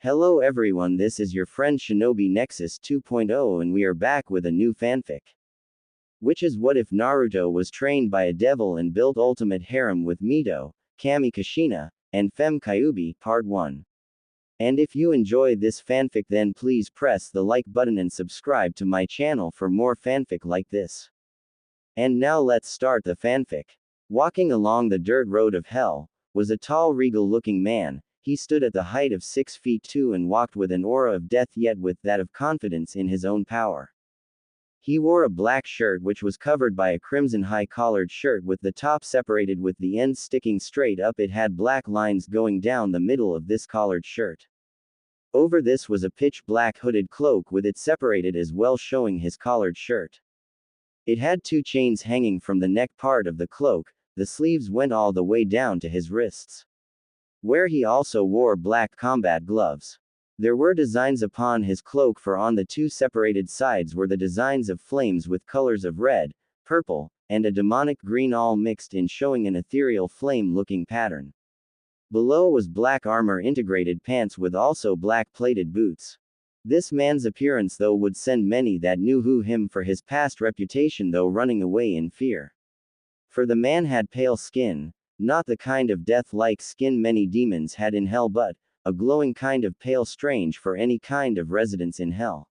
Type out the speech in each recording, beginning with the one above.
Hello everyone, this is your friend Shinobi Nexus 2.0 and we are back with a new fanfic. Which is what if Naruto was trained by a devil and built ultimate harem with Mito, Kami Kushina, and Femme Kyuubi, Part 1. And if you enjoy this fanfic then please press the like button and subscribe to my channel for more fanfic like this. And now let's start the fanfic. Walking along the dirt road of hell, was a tall regal looking man. He stood at the height of 6 feet 2 and walked with an aura of death yet with that of confidence in his own power. He wore a black shirt which was covered by a crimson high-collared shirt with the top separated with the ends sticking straight up. It had black lines going down the middle of this collared shirt. Over this was a pitch black hooded cloak with it separated as well showing his collared shirt. It had 2 chains hanging from the neck part of the cloak, the sleeves went all the way down to his wrists. Where he also wore black combat gloves. There were designs upon his cloak, for on the 2 separated sides were the designs of flames with colors of red, purple, and a demonic green all mixed in showing an ethereal flame-looking pattern. Below was black armor integrated pants with also black plated boots. This man's appearance though would send many that knew him for his past reputation though running away in fear. For the man had pale skin, not the kind of death-like skin many demons had in hell but a glowing kind of pale strange for any kind of residence in hell.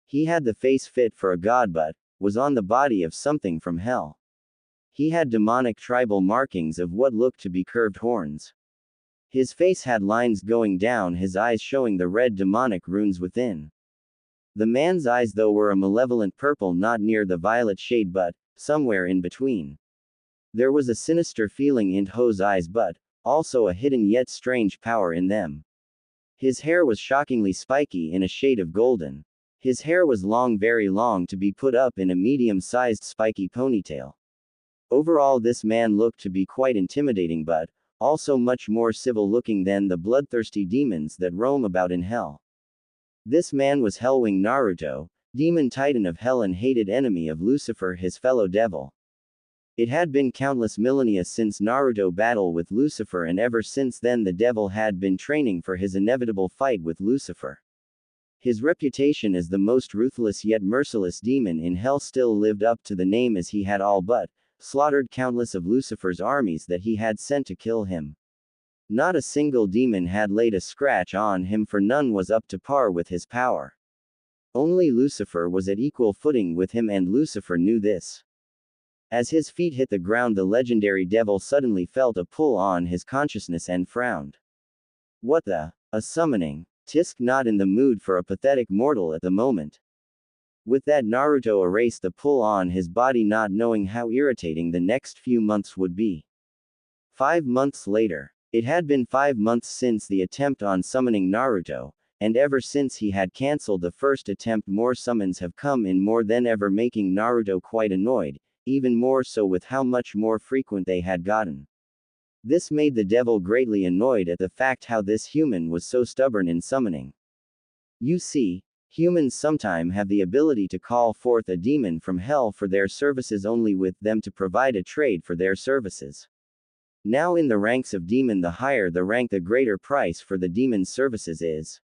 He had the face fit for a god but was on the body of something from hell. He had demonic tribal markings of what looked to be curved horns. His face had lines going down his eyes showing the red demonic runes within. The man's eyes though were a malevolent purple, not near the violet shade but somewhere in between. There was a sinister feeling in Ho's eyes but also a hidden yet strange power in them. His hair was shockingly spiky in a shade of golden. His hair was long, very long, to be put up in a medium-sized spiky ponytail. Overall this man looked to be quite intimidating but also much more civil-looking than the bloodthirsty demons that roam about in hell. This man was Hellwing Naruto, demon titan of hell and hated enemy of Lucifer, his fellow devil. It had been countless millennia since Naruto battled with Lucifer, and ever since then the devil had been training for his inevitable fight with Lucifer. His reputation as the most ruthless yet merciless demon in hell still lived up to the name, as he had all but slaughtered countless of Lucifer's armies that he had sent to kill him. Not a single demon had laid a scratch on him, for none was up to par with his power. Only Lucifer was at equal footing with him, and Lucifer knew this. As his feet hit the ground, the legendary devil suddenly felt a pull on his consciousness and frowned. What the? A summoning? Tisk, not in the mood for a pathetic mortal at the moment. With that, Naruto erased the pull on his body, not knowing how irritating the next few months would be. 5 months later. It had been 5 months since the attempt on summoning Naruto, and ever since he had cancelled the first attempt more summons have come in more than ever, making Naruto quite annoyed. Even more so with how much more frequent they had gotten. This made the devil greatly annoyed at the fact how this human was so stubborn in summoning. You see, humans sometimes have the ability to call forth a demon from hell for their services, only with them to provide a trade for their services. Now in the ranks of demon, the higher the rank the greater price for the demon's services is.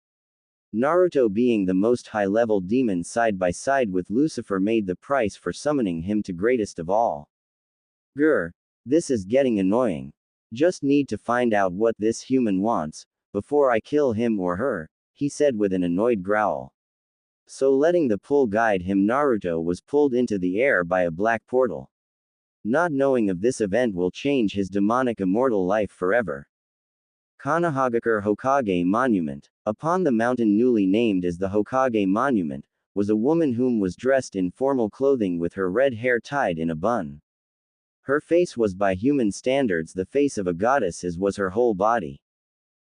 Naruto, being the most high-level demon side by side with Lucifer, made the price for summoning him to greatest of all. Grr. This is getting annoying. Just need to find out what this human wants, before I kill him or her, he said with an annoyed growl. So letting the pull guide him, Naruto was pulled into the air by a black portal. Not knowing of this event will change his demonic immortal life forever. Kanahagakure Hokage Monument. Upon the mountain newly named as the Hokage Monument, was a woman whom was dressed in formal clothing with her red hair tied in a bun. Her face was by human standards the face of a goddess, as was her whole body.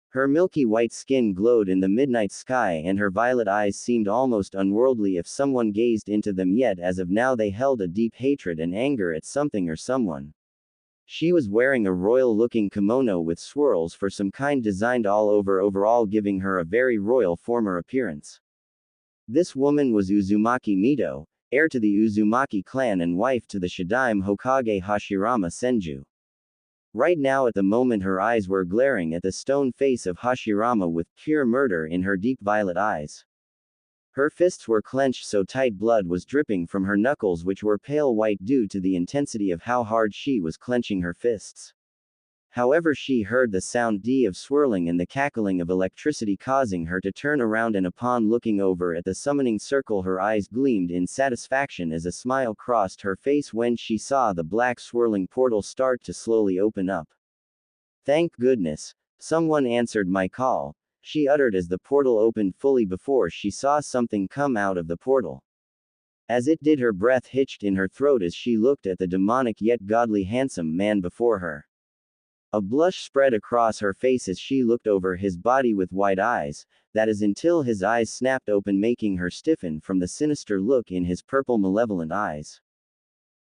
Her milky white skin glowed in the midnight sky, and her violet eyes seemed almost unworldly if someone gazed into them, yet as of now they held a deep hatred and anger at something or someone. She was wearing a royal-looking kimono with swirls for some kind designed all over, overall giving her a very royal former appearance. This woman was Uzumaki Mito, heir to the Uzumaki clan and wife to the Shadaime Hokage Hashirama Senju. Right now at the moment her eyes were glaring at the stone face of Hashirama with pure murder in her deep violet eyes. Her fists were clenched so tight blood was dripping from her knuckles which were pale white due to the intensity of how hard she was clenching her fists. However, she heard the sound of swirling and the cackling of electricity causing her to turn around, and upon looking over at the summoning circle her eyes gleamed in satisfaction as a smile crossed her face when she saw the black swirling portal start to slowly open up. "Thank goodness, someone answered my call," she uttered as the portal opened fully before she saw something come out of the portal. As it did, her breath hitched in her throat as she looked at the demonic yet godly handsome man before her. A blush spread across her face as she looked over his body with wide eyes, that is until his eyes snapped open making her stiffen from the sinister look in his purple malevolent eyes.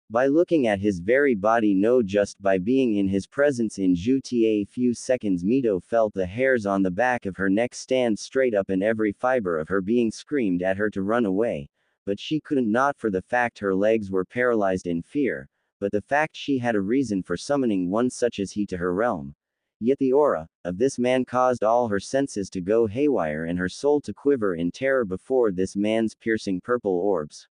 By looking at his very body, no, just by being in his presence in just a few seconds, Mito felt the hairs on the back of her neck stand straight up and every fiber of her being screamed at her to run away, but she couldn't, not for the fact her legs were paralyzed in fear, but the fact she had a reason for summoning one such as he to her realm. Yet the aura of this man caused all her senses to go haywire and her soul to quiver in terror before this man's piercing purple orbs.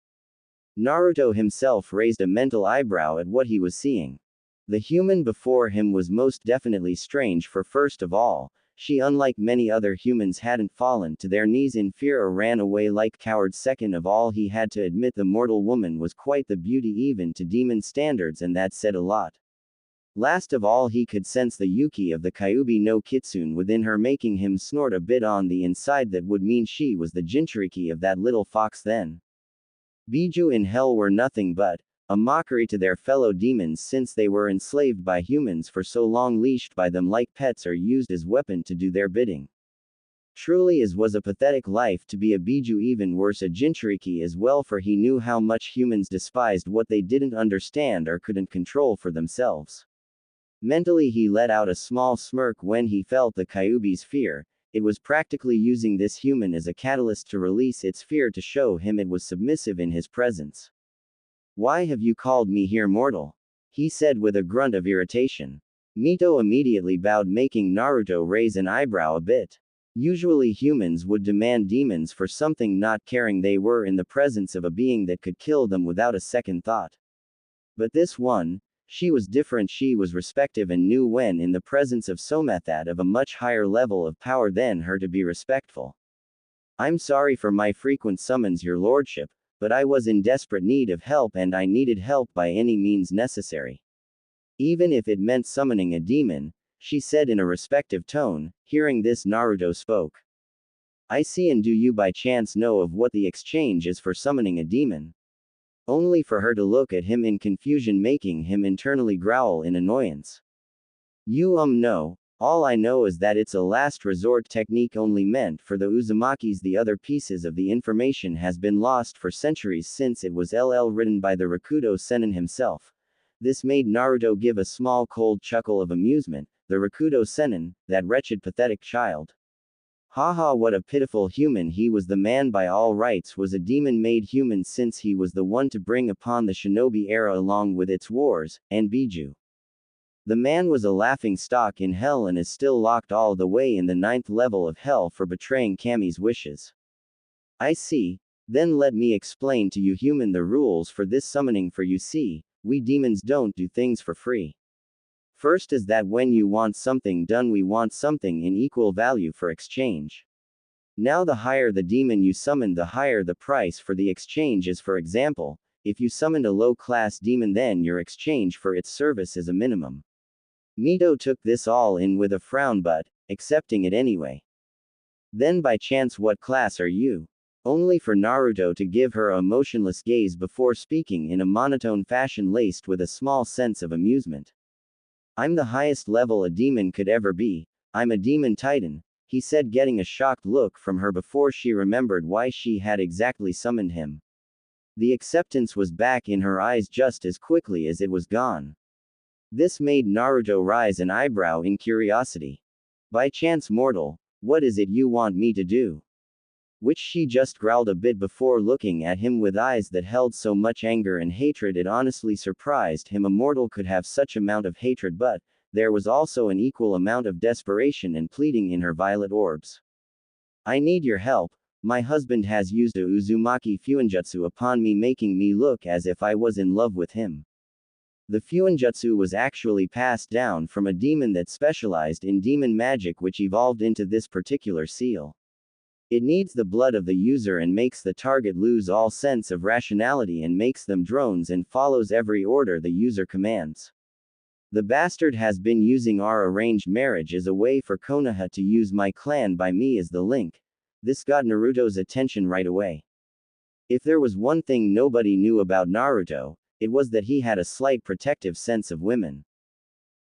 Naruto himself raised a mental eyebrow at what he was seeing. The human before him was most definitely strange, for first of all, she, unlike many other humans, hadn't fallen to their knees in fear or ran away like cowards. Second of all, he had to admit the mortal woman was quite the beauty even to demon standards, and that said a lot. Last of all, he could sense the Yuki of the Kyuubi no Kitsune within her, making him snort a bit on the inside. That would mean she was the Jinchuriki of that little fox then. Biju in hell were nothing but a mockery to their fellow demons, since they were enslaved by humans for so long, leashed by them like pets, or used as weapon to do their bidding. Truly as was a pathetic life to be a Biju, even worse a Jinchuriki as well, for he knew how much humans despised what they didn't understand or couldn't control for themselves. Mentally he let out a small smirk when he felt the Kyuubi's fear. It was practically using this human as a catalyst to release its fear, to show him it was submissive in his presence. "Why have you called me here, mortal?" he said with a grunt of irritation. Mito immediately bowed, making Naruto raise an eyebrow a bit. Usually humans would demand demons for something, not caring they were in the presence of a being that could kill them without a second thought. But this one, she was different. She was respective and knew when in the presence of somethat of a much higher level of power than her to be respectful. "I'm sorry for my frequent summons, your lordship, but I was in desperate need of help and I needed help by any means necessary. Even if it meant summoning a demon," she said in a respective tone. Hearing this, Naruto spoke. "I see, and do you by chance know of what the exchange is for summoning a demon?" Only for her to look at him in confusion, making him internally growl in annoyance. No. All I know is that it's a last resort technique only meant for the Uzumakis. The other pieces of the information has been lost for centuries since it was written by the Rakudo Sennin himself." This made Naruto give a small cold chuckle of amusement. The Rakudo Sennin, that wretched pathetic child. Haha, what a pitiful human he was. The man by all rights was a demon-made human, since he was the one to bring upon the shinobi era along with its wars, and Biju. The man was a laughing stock in hell and is still locked all the way in the 9th level of hell for betraying Kami's wishes. "I see. Then let me explain to you, human, the rules for this summoning, for you see, we demons don't do things for free. First is that when you want something done, we want something in equal value for exchange. Now the higher the demon you summon, the higher the price for the exchange is. For example, if you summoned a low-class demon, then your exchange for its service is a minimum." Mito took this all in with a frown, but accepting it anyway. "Then by chance what class are you?" Only for Naruto to give her a motionless gaze before speaking in a monotone fashion laced with a small sense of amusement. "I'm the highest level a demon could ever be. I'm a demon titan," he said, getting a shocked look from her before she remembered why she had exactly summoned him. The acceptance was back in her eyes just as quickly as it was gone. This made Naruto raise an eyebrow in curiosity. "By chance, mortal, what is it you want me to do?" Which she just growled a bit before looking at him with eyes that held so much anger and hatred it honestly surprised him a mortal could have such amount of hatred, but there was also an equal amount of desperation and pleading in her violet orbs. I need your help. My husband has used a Uzumaki Fuinjutsu upon me, making me look as if I was in love with him. The Fuinjutsu was actually passed down from a demon that specialized in demon magic, which evolved into this particular seal. It needs the blood of the user and makes the target lose all sense of rationality and makes them drones and follows every order the user commands. The bastard has been using our arranged marriage as a way for Konoha to use my clan by me as the link. This got Naruto's attention right away. If there was one thing nobody knew about Naruto, it was that he had a slight protective sense of women.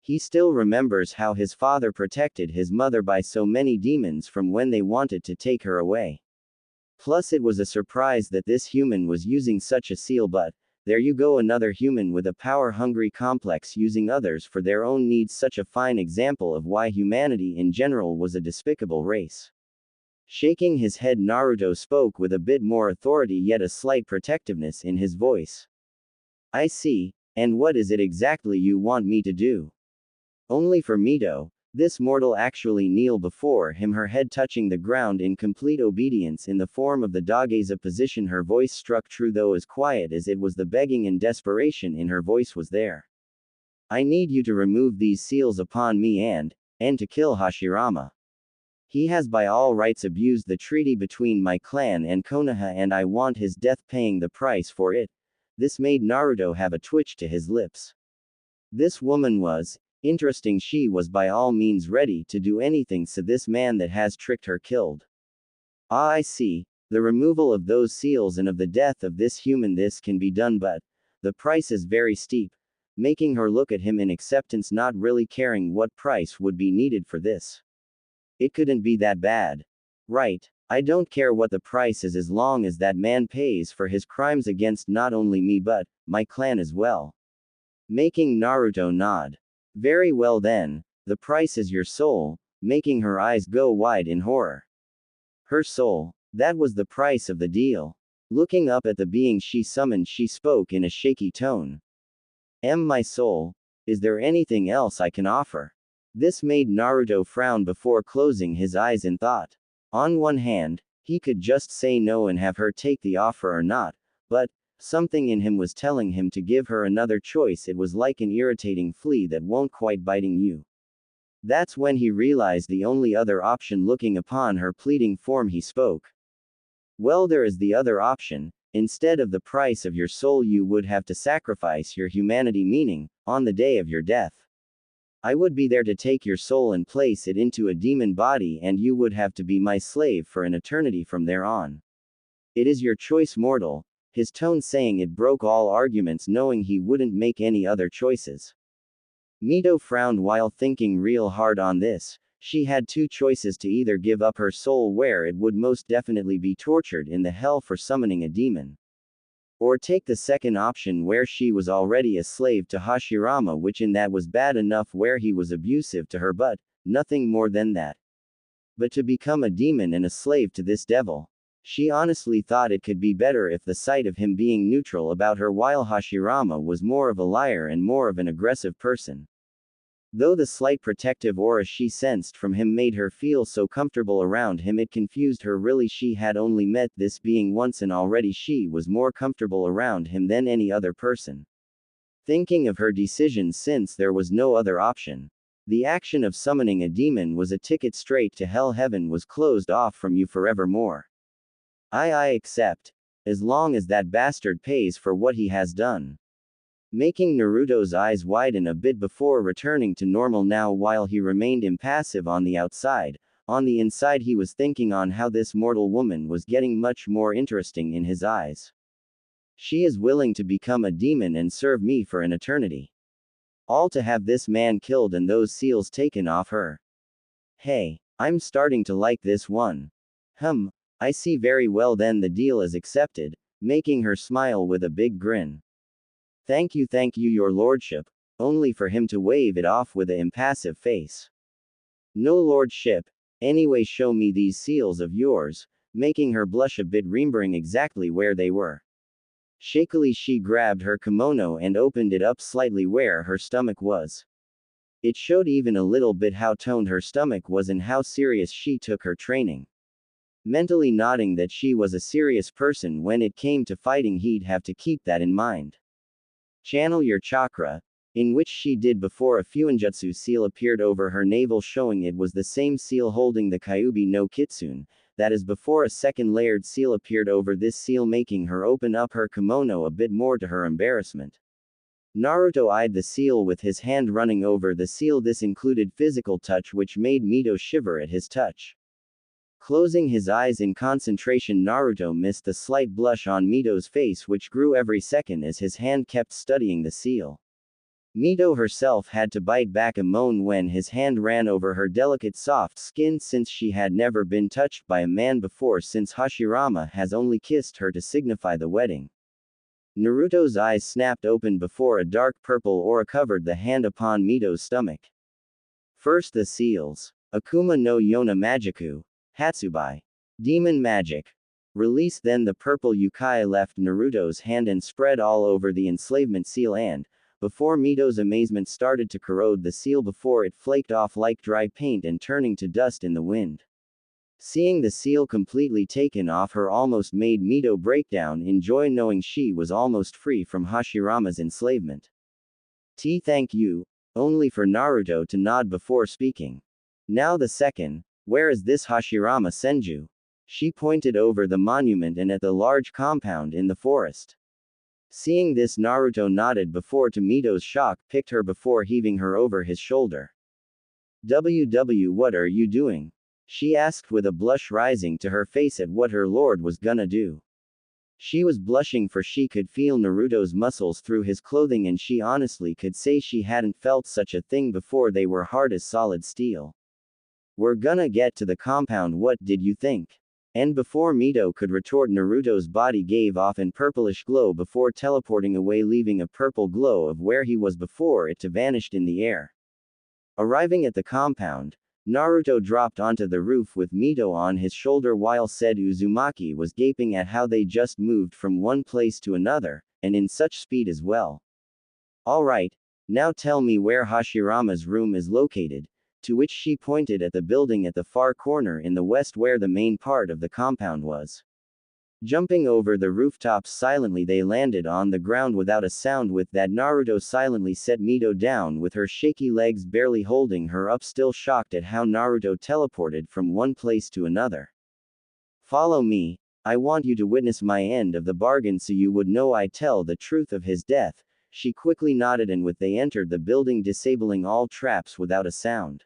He still remembers how his father protected his mother by so many demons from when they wanted to take her away. Plus it was a surprise that this human was using such a seal, but there you go, another human with a power-hungry complex using others for their own needs, such a fine example of why humanity in general was a despicable race. Shaking his head, Naruto spoke with a bit more authority yet a slight protectiveness in his voice. I see, and what is it exactly you want me to do? Only for Mito, this mortal actually kneel before him, her head touching the ground in complete obedience in the form of the Dogeza position. Her voice struck true, though as quiet as it was. The begging and desperation in her voice was there. I need you to remove these seals upon me and to kill Hashirama. He has by all rights abused the treaty between my clan and Konoha, and I want his death, paying the price for it. This made Naruto have a twitch to his lips. This woman was interesting. She was by all means ready to do anything so this man that has tricked her killed. Ah, I see. The removal of those seals and of the death of this human, this can be done, but the price is very steep, making her look at him in acceptance, not really caring what price would be needed for this. It couldn't be that bad. Right. I don't care what the price is as long as that man pays for his crimes against not only me but my clan as well. Making Naruto nod. Very well then, the price is your soul, making her eyes go wide in horror. Her soul, that was the price of the deal. Looking up at the being she summoned, she spoke in a shaky tone. My soul, is there anything else I can offer? This made Naruto frown before closing his eyes in thought. On one hand, he could just say no and have her take the offer or not, but something in him was telling him to give her another choice. It was like an irritating flea that won't quite biting you. That's when he realized the only other option. Looking upon her pleading form, he spoke. Well, there is the other option. Instead of the price of your soul, you would have to sacrifice your humanity, meaning, on the day of your death, I would be there to take your soul and place it into a demon body, and you would have to be my slave for an eternity from there on. It is your choice, mortal. His tone saying it broke all arguments, knowing he wouldn't make any other choices. Mito frowned while thinking real hard on this. She had two choices: to either give up her soul, where it would most definitely be tortured in the hell for summoning a demon, or take the second option where she was already a slave to Hashirama, which in that was bad enough where he was abusive to her, but nothing more than that. But to become a demon and a slave to this devil. She honestly thought it could be better if the sight of him being neutral about her while Hashirama was more of a liar and more of an aggressive person. Though the slight protective aura she sensed from him made her feel so comfortable around him, it confused her. Really, she had only met this being once and already she was more comfortable around him than any other person. Thinking of her decision, since there was no other option. The action of summoning a demon was a ticket straight to hell. Heaven was closed off from you forevermore. I accept. As long as that bastard pays for what he has done. Making Naruto's eyes widen a bit before returning to normal now. While he remained impassive on the outside, on the inside he was thinking on how this mortal woman was getting much more interesting in his eyes. She is willing to become a demon and serve me for an eternity. All to have this man killed and those seals taken off her. Hey, I'm starting to like this one. I see. Very well then, the deal is accepted, making her smile with a big grin. Thank you, your lordship, only for him to wave it off with an impassive face. No lordship, anyway, show me these seals of yours, making her blush a bit, remembering exactly where they were. Shakily she grabbed her kimono and opened it up slightly where her stomach was. It showed even a little bit how toned her stomach was and how serious she took her training. Mentally nodding that she was a serious person when it came to fighting, he'd have to keep that in mind. Channel your chakra, in which she did before a Fuinjutsu seal appeared over her navel, showing it was the same seal holding the Kyuubi no Kitsune, that is before a second layered seal appeared over this seal, making her open up her kimono a bit more to her embarrassment. Naruto eyed the seal with his hand running over the seal. This included physical touch, which made Mito shiver at his touch. Closing his eyes in concentration, Naruto missed the slight blush on Mito's face, which grew every second as his hand kept studying the seal. Mito herself had to bite back a moan when his hand ran over her delicate soft skin, since she had never been touched by a man before, since Hashirama has only kissed her to signify the wedding. Naruto's eyes snapped open before a dark purple aura covered the hand upon Mito's stomach. First the seals. Akuma no Yona Magiku. Hatsubai. Demon magic. Release. Then the purple Yukai left Naruto's hand and spread all over the enslavement seal, and, before Mito's amazement, started to corrode the seal before it flaked off like dry paint and turning to dust in the wind. Seeing the seal completely taken off her almost made Mito break down in joy, knowing she was almost free from Hashirama's enslavement. Thank you, only for Naruto to nod before speaking. Now the second, where is this Hashirama Senju? She pointed over the monument and at the large compound in the forest. Seeing this, Naruto nodded before, to Mito's shock, picked her before heaving her over his shoulder. What are you doing? She asked with a blush rising to her face at what her lord was gonna do. She was blushing, for she could feel Naruto's muscles through his clothing, and she honestly could say she hadn't felt such a thing before. They were hard as solid steel. We're gonna get to the compound, what did you think? And before Mito could retort, Naruto's body gave off an purplish glow before teleporting away, leaving a purple glow of where he was before it to vanished in the air. Arriving at the compound, Naruto dropped onto the roof with Mito on his shoulder, while said Uzumaki was gaping at how they just moved from one place to another, and in such speed as well. Alright, now tell me where Hashirama's room is located, to which she pointed at the building at the far corner in the west where the main part of the compound was. Jumping over the rooftops silently, they landed on the ground without a sound. With that, Naruto silently set Mito down with her shaky legs barely holding her up, still shocked at how Naruto teleported from one place to another. Follow me, I want you to witness my end of the bargain so you would know I tell the truth of his death. She quickly nodded, and with they entered the building, disabling all traps without a sound.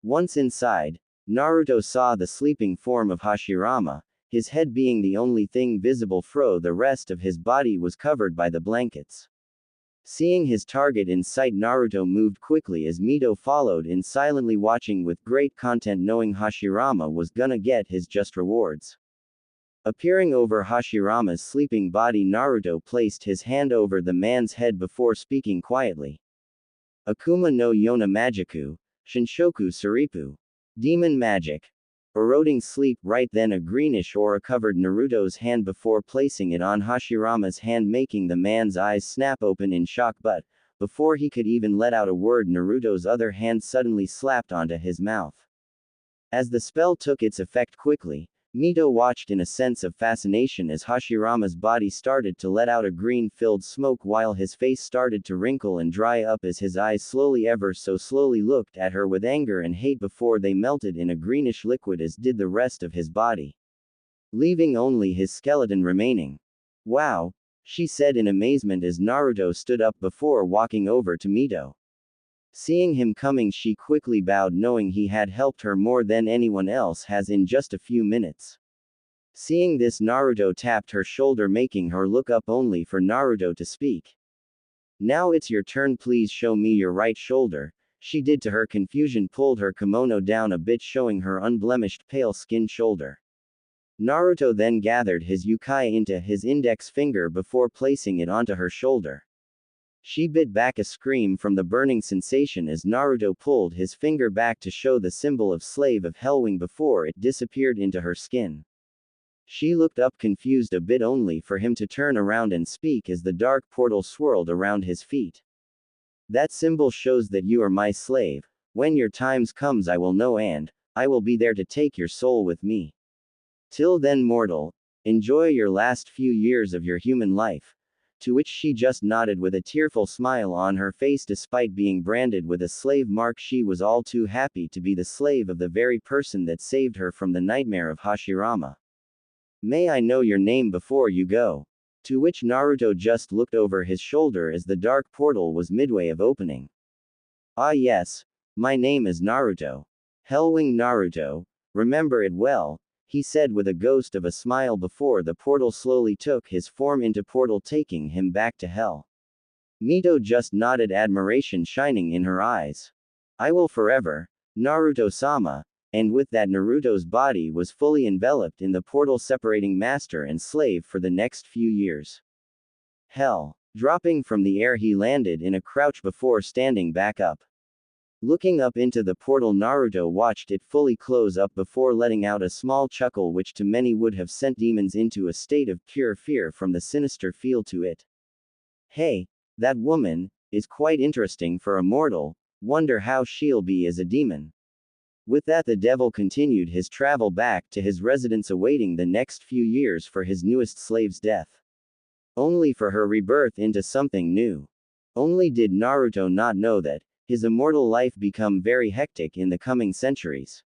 Once inside, Naruto saw the sleeping form of Hashirama, his head being the only thing visible, for the rest of his body was covered by the blankets. Seeing his target in sight, Naruto moved quickly as Mito followed in, silently watching with great content, knowing Hashirama was gonna get his just rewards. Appearing over Hashirama's sleeping body, Naruto placed his hand over the man's head before speaking quietly. Akuma no Yona Magiku, Shinshoku Suripu. Demon magic. Eroding sleep. Right then a greenish aura covered Naruto's hand before placing it on Hashirama's hand, making the man's eyes snap open in shock, but, before he could even let out a word, Naruto's other hand suddenly slapped onto his mouth. As the spell took its effect quickly, Mito watched in a sense of fascination as Hashirama's body started to let out a green-filled smoke, while his face started to wrinkle and dry up as his eyes slowly, ever so slowly, looked at her with anger and hate before they melted in a greenish liquid, as did the rest of his body, leaving only his skeleton remaining. Wow, she said in amazement as Naruto stood up before walking over to Mito. Seeing him coming, she quickly bowed, knowing he had helped her more than anyone else has in just a few minutes. Seeing this, Naruto tapped her shoulder, making her look up, only for Naruto to speak. Now it's your turn, please show me your right shoulder. She did to her confusion, pulled her kimono down a bit, showing her unblemished pale skin shoulder. Naruto then gathered his yukai into his index finger before placing it onto her shoulder. She bit back a scream from the burning sensation as Naruto pulled his finger back to show the symbol of Slave of Hellwing before it disappeared into her skin. She looked up confused a bit, only for him to turn around and speak as the dark portal swirled around his feet. That symbol shows that you are my slave. When your times comes I will know and I will be there to take your soul with me. Till then, mortal, enjoy your last few years of your human life. To which she just nodded with a tearful smile on her face. Despite being branded with a slave mark, she was all too happy to be the slave of the very person that saved her from the nightmare of Hashirama. May I know your name before you go? To which Naruto just looked over his shoulder as the dark portal was midway of opening. Ah yes, my name is Naruto. Hellwing Naruto, remember it well, he said with a ghost of a smile before the portal slowly took his form into portal, taking him back to hell. Mito just nodded, admiration shining in her eyes. I will forever, Naruto-sama, and with that Naruto's body was fully enveloped in the portal separating master and slave for the next few years. Hell. Dropping from the air he landed in a crouch before standing back up. Looking up into the portal, Naruto watched it fully close up before letting out a small chuckle which to many would have sent demons into a state of pure fear from the sinister feel to it. Hey, that woman is quite interesting for a mortal, wonder how she'll be as a demon. With that, the devil continued his travel back to his residence, awaiting the next few years for his newest slave's death. Only for her rebirth into something new. Only did Naruto not know that his immortal life become very hectic in the coming centuries.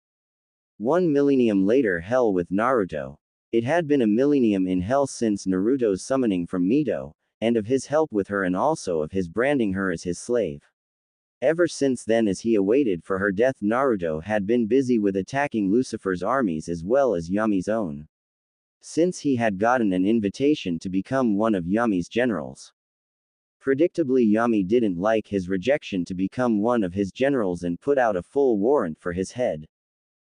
1 millennium later, hell with Naruto. It had been a millennium in hell since Naruto's summoning from Mito, and of his help with her and also of his branding her as his slave. Ever since then, as he awaited for her death, Naruto had been busy with attacking Lucifer's armies as well as Yami's own. Since he had gotten an invitation to become one of Yami's generals. Predictably, Yami didn't like his rejection to become one of his generals and put out a full warrant for his head.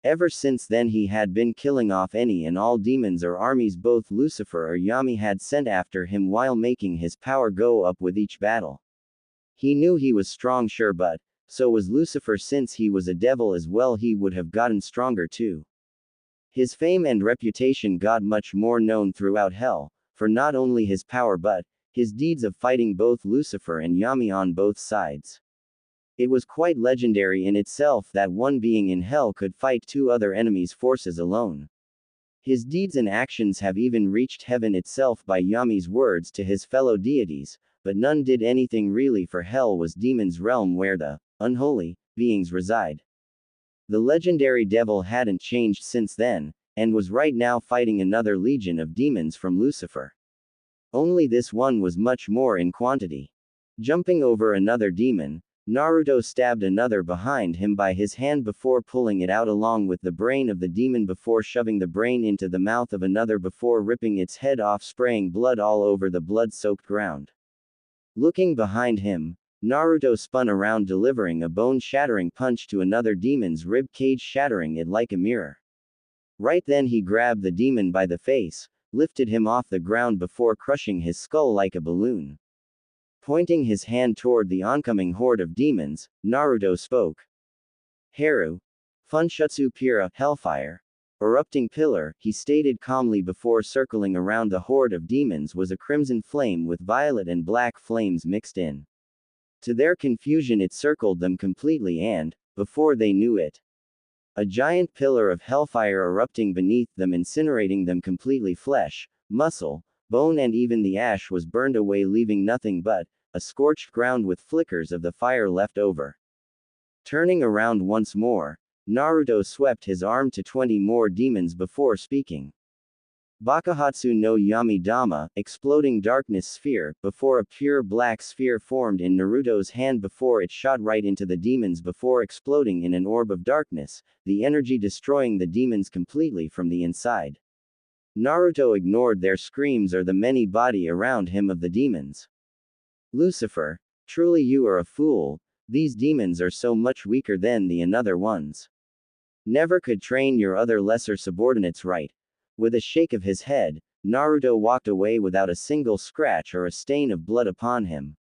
Ever since then he had been killing off any and all demons or armies both Lucifer or Yami had sent after him, while making his power go up with each battle. He knew he was strong, sure, but so was Lucifer. Since he was a devil as well, he would have gotten stronger too. His fame and reputation got much more known throughout hell, for not only his power but his deeds of fighting both Lucifer and Yami on both sides. It was quite legendary in itself that one being in hell could fight two other enemies' forces alone. His deeds and actions have even reached heaven itself by Yami's words to his fellow deities, but none did anything really, for hell was demons' realm where the unholy beings reside. The legendary devil hadn't changed since then, and was right now fighting another legion of demons from Lucifer. Only this one was much more in quantity. Jumping over another demon, Naruto stabbed another behind him by his hand before pulling it out along with the brain of the demon, before shoving the brain into the mouth of another before ripping its head off, spraying blood all over the blood-soaked ground. Looking behind him, Naruto spun around, delivering a bone-shattering punch to another demon's rib cage, shattering it like a mirror. Right then he grabbed the demon by the face, lifted him off the ground before crushing his skull like a balloon. Pointing his hand toward the oncoming horde of demons, Naruto spoke. Haru. Funshutsu Pira, Hellfire. Erupting pillar, he stated calmly before circling around the horde of demons was a crimson flame with violet and black flames mixed in. To their confusion it circled them completely and, before they knew it, a giant pillar of hellfire erupting beneath them, incinerating them completely. Flesh, muscle, bone and even the ash was burned away, leaving nothing but a scorched ground with flickers of the fire left over. Turning around once more, Naruto swept his arm to 20 more demons before speaking. Bakuhatsu no Yami Dama, exploding darkness sphere, before a pure black sphere formed in Naruto's hand before it shot right into the demons before exploding in an orb of darkness, the energy destroying the demons completely from the inside. Naruto ignored their screams or the many body around him of the demons. Lucifer, truly you are a fool, these demons are so much weaker than the another ones. Never could train your other lesser subordinates right. With a shake of his head, Naruto walked away without a single scratch or a stain of blood upon him.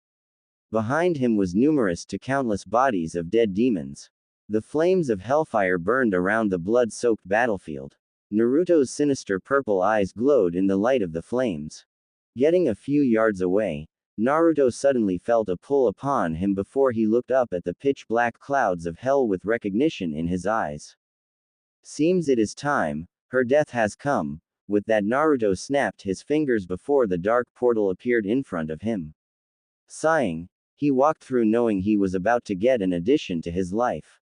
Behind him was numerous to countless bodies of dead demons. The flames of hellfire burned around the blood-soaked battlefield. Naruto's sinister purple eyes glowed in the light of the flames. Getting a few yards away, Naruto suddenly felt a pull upon him before he looked up at the pitch-black clouds of hell with recognition in his eyes. Seems it is time, her death has come. With that, Naruto snapped his fingers before the dark portal appeared in front of him. Sighing, he walked through knowing he was about to get an addition to his life.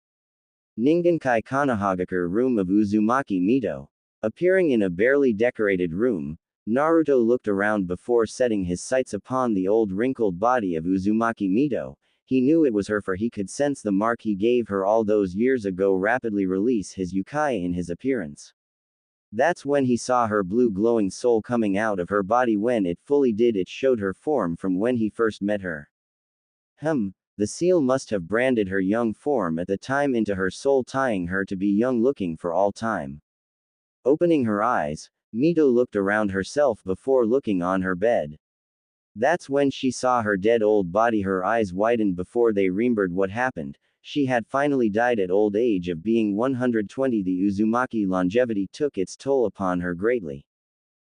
Ningenkai Konohagakure room of Uzumaki Mito. Appearing in a barely decorated room, Naruto looked around before setting his sights upon the old wrinkled body of Uzumaki Mito. He knew it was her, for he could sense the mark he gave her all those years ago rapidly release his yukai in his appearance. That's when he saw her blue glowing soul coming out of her body. When it fully did, it showed her form from when he first met her. The seal must have branded her young form at the time into her soul, tying her to be young looking for all time. Opening her eyes, Mito looked around herself before looking on her bed. That's when she saw her dead old body. Her eyes widened before they remembered what happened. She had finally died at old age of being 120. The Uzumaki longevity took its toll upon her greatly.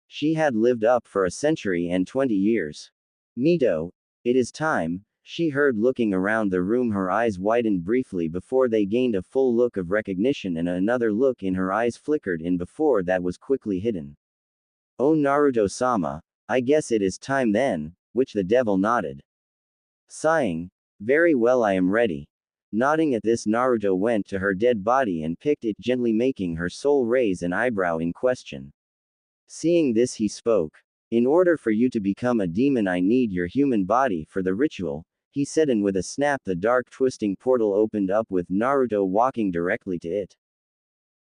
She had lived up for a century and 20 years. Mito, it is time, she heard looking around the room. Her eyes widened briefly before they gained a full look of recognition, and another look in her eyes flickered in before that was quickly hidden. Oh, Naruto-sama, I guess it is time then, which the devil nodded. Sighing, very well, I am ready. Nodding at this, Naruto went to her dead body and picked it gently, making her soul raise an eyebrow in question. Seeing this, he spoke. In order for you to become a demon, I need your human body for the ritual, he said, and with a snap the dark twisting portal opened up with Naruto walking directly to it.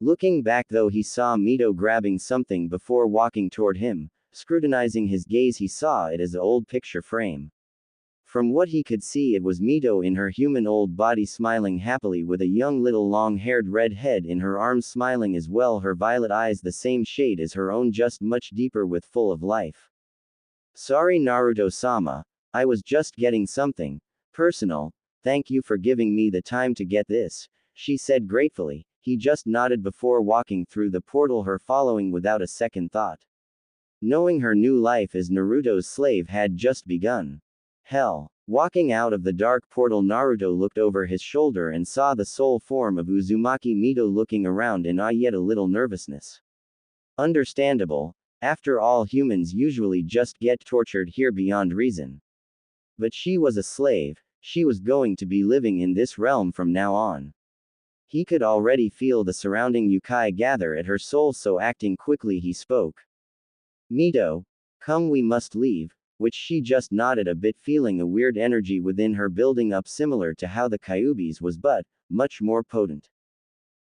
Looking back though, he saw Mito grabbing something before walking toward him. Scrutinizing his gaze, he saw it as an old picture frame. From what he could see, it was Mito in her human old body, smiling happily with a young little long-haired red head in her arms, smiling as well, her violet eyes the same shade as her own, just much deeper with full of life. Sorry Naruto-sama, I was just getting something personal. Thank you for giving me the time to get this, she said gratefully. He just nodded before walking through the portal, her following without a second thought. Knowing her new life as Naruto's slave had just begun. Hell. Walking out of the dark portal, Naruto looked over his shoulder and saw the soul form of Uzumaki Mito looking around in yet a little nervousness. Understandable. After all, humans usually just get tortured here beyond reason. But she was a slave, she was going to be living in this realm from now on. He could already feel the surrounding yukai gather at her soul, so acting quickly he spoke. Mito, come, we must leave, which she just nodded a bit, feeling a weird energy within her building up, similar to how the Kyuubi's was, but much more potent.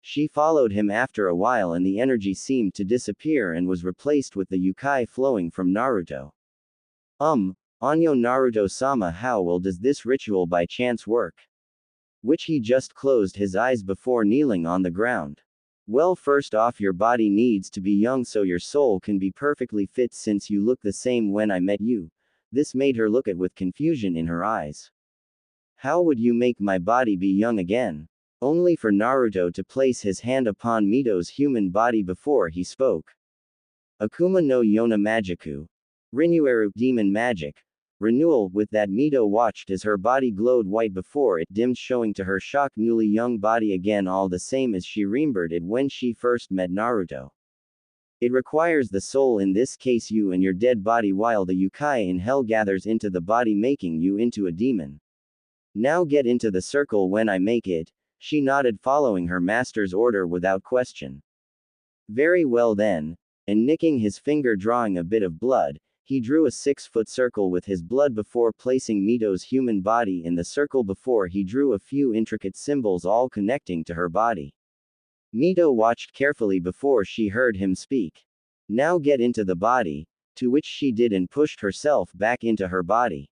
She followed him after a while, and the energy seemed to disappear and was replaced with the yukai flowing from Naruto. Anyo Naruto-sama, how well does this ritual by chance work? Which he just closed his eyes before kneeling on the ground. Well, first off, your body needs to be young so your soul can be perfectly fit, since you look the same when I met you. This made her look at with confusion in her eyes. How would you make my body be young again? Only for Naruto to place his hand upon Mito's human body before he spoke. Akuma no Yona Magiku. Rinueru, demon magic. Renewal. With that, Mito watched as her body glowed white before it dimmed, showing to her shocked newly young body again, all the same as she remembered it when she first met Naruto. It requires the soul, in this case you, and your dead body, while the yukai in hell gathers into the body, making you into a demon. Now get into the circle when I make it, she nodded, following her master's order without question. Very well then, and nicking his finger drawing a bit of blood, he drew a 6-foot circle with his blood before placing Mito's human body in the circle. Before he drew a few intricate symbols, all connecting to her body. Mito watched carefully before she heard him speak. Now get into the body, to which she did and pushed herself back into her body.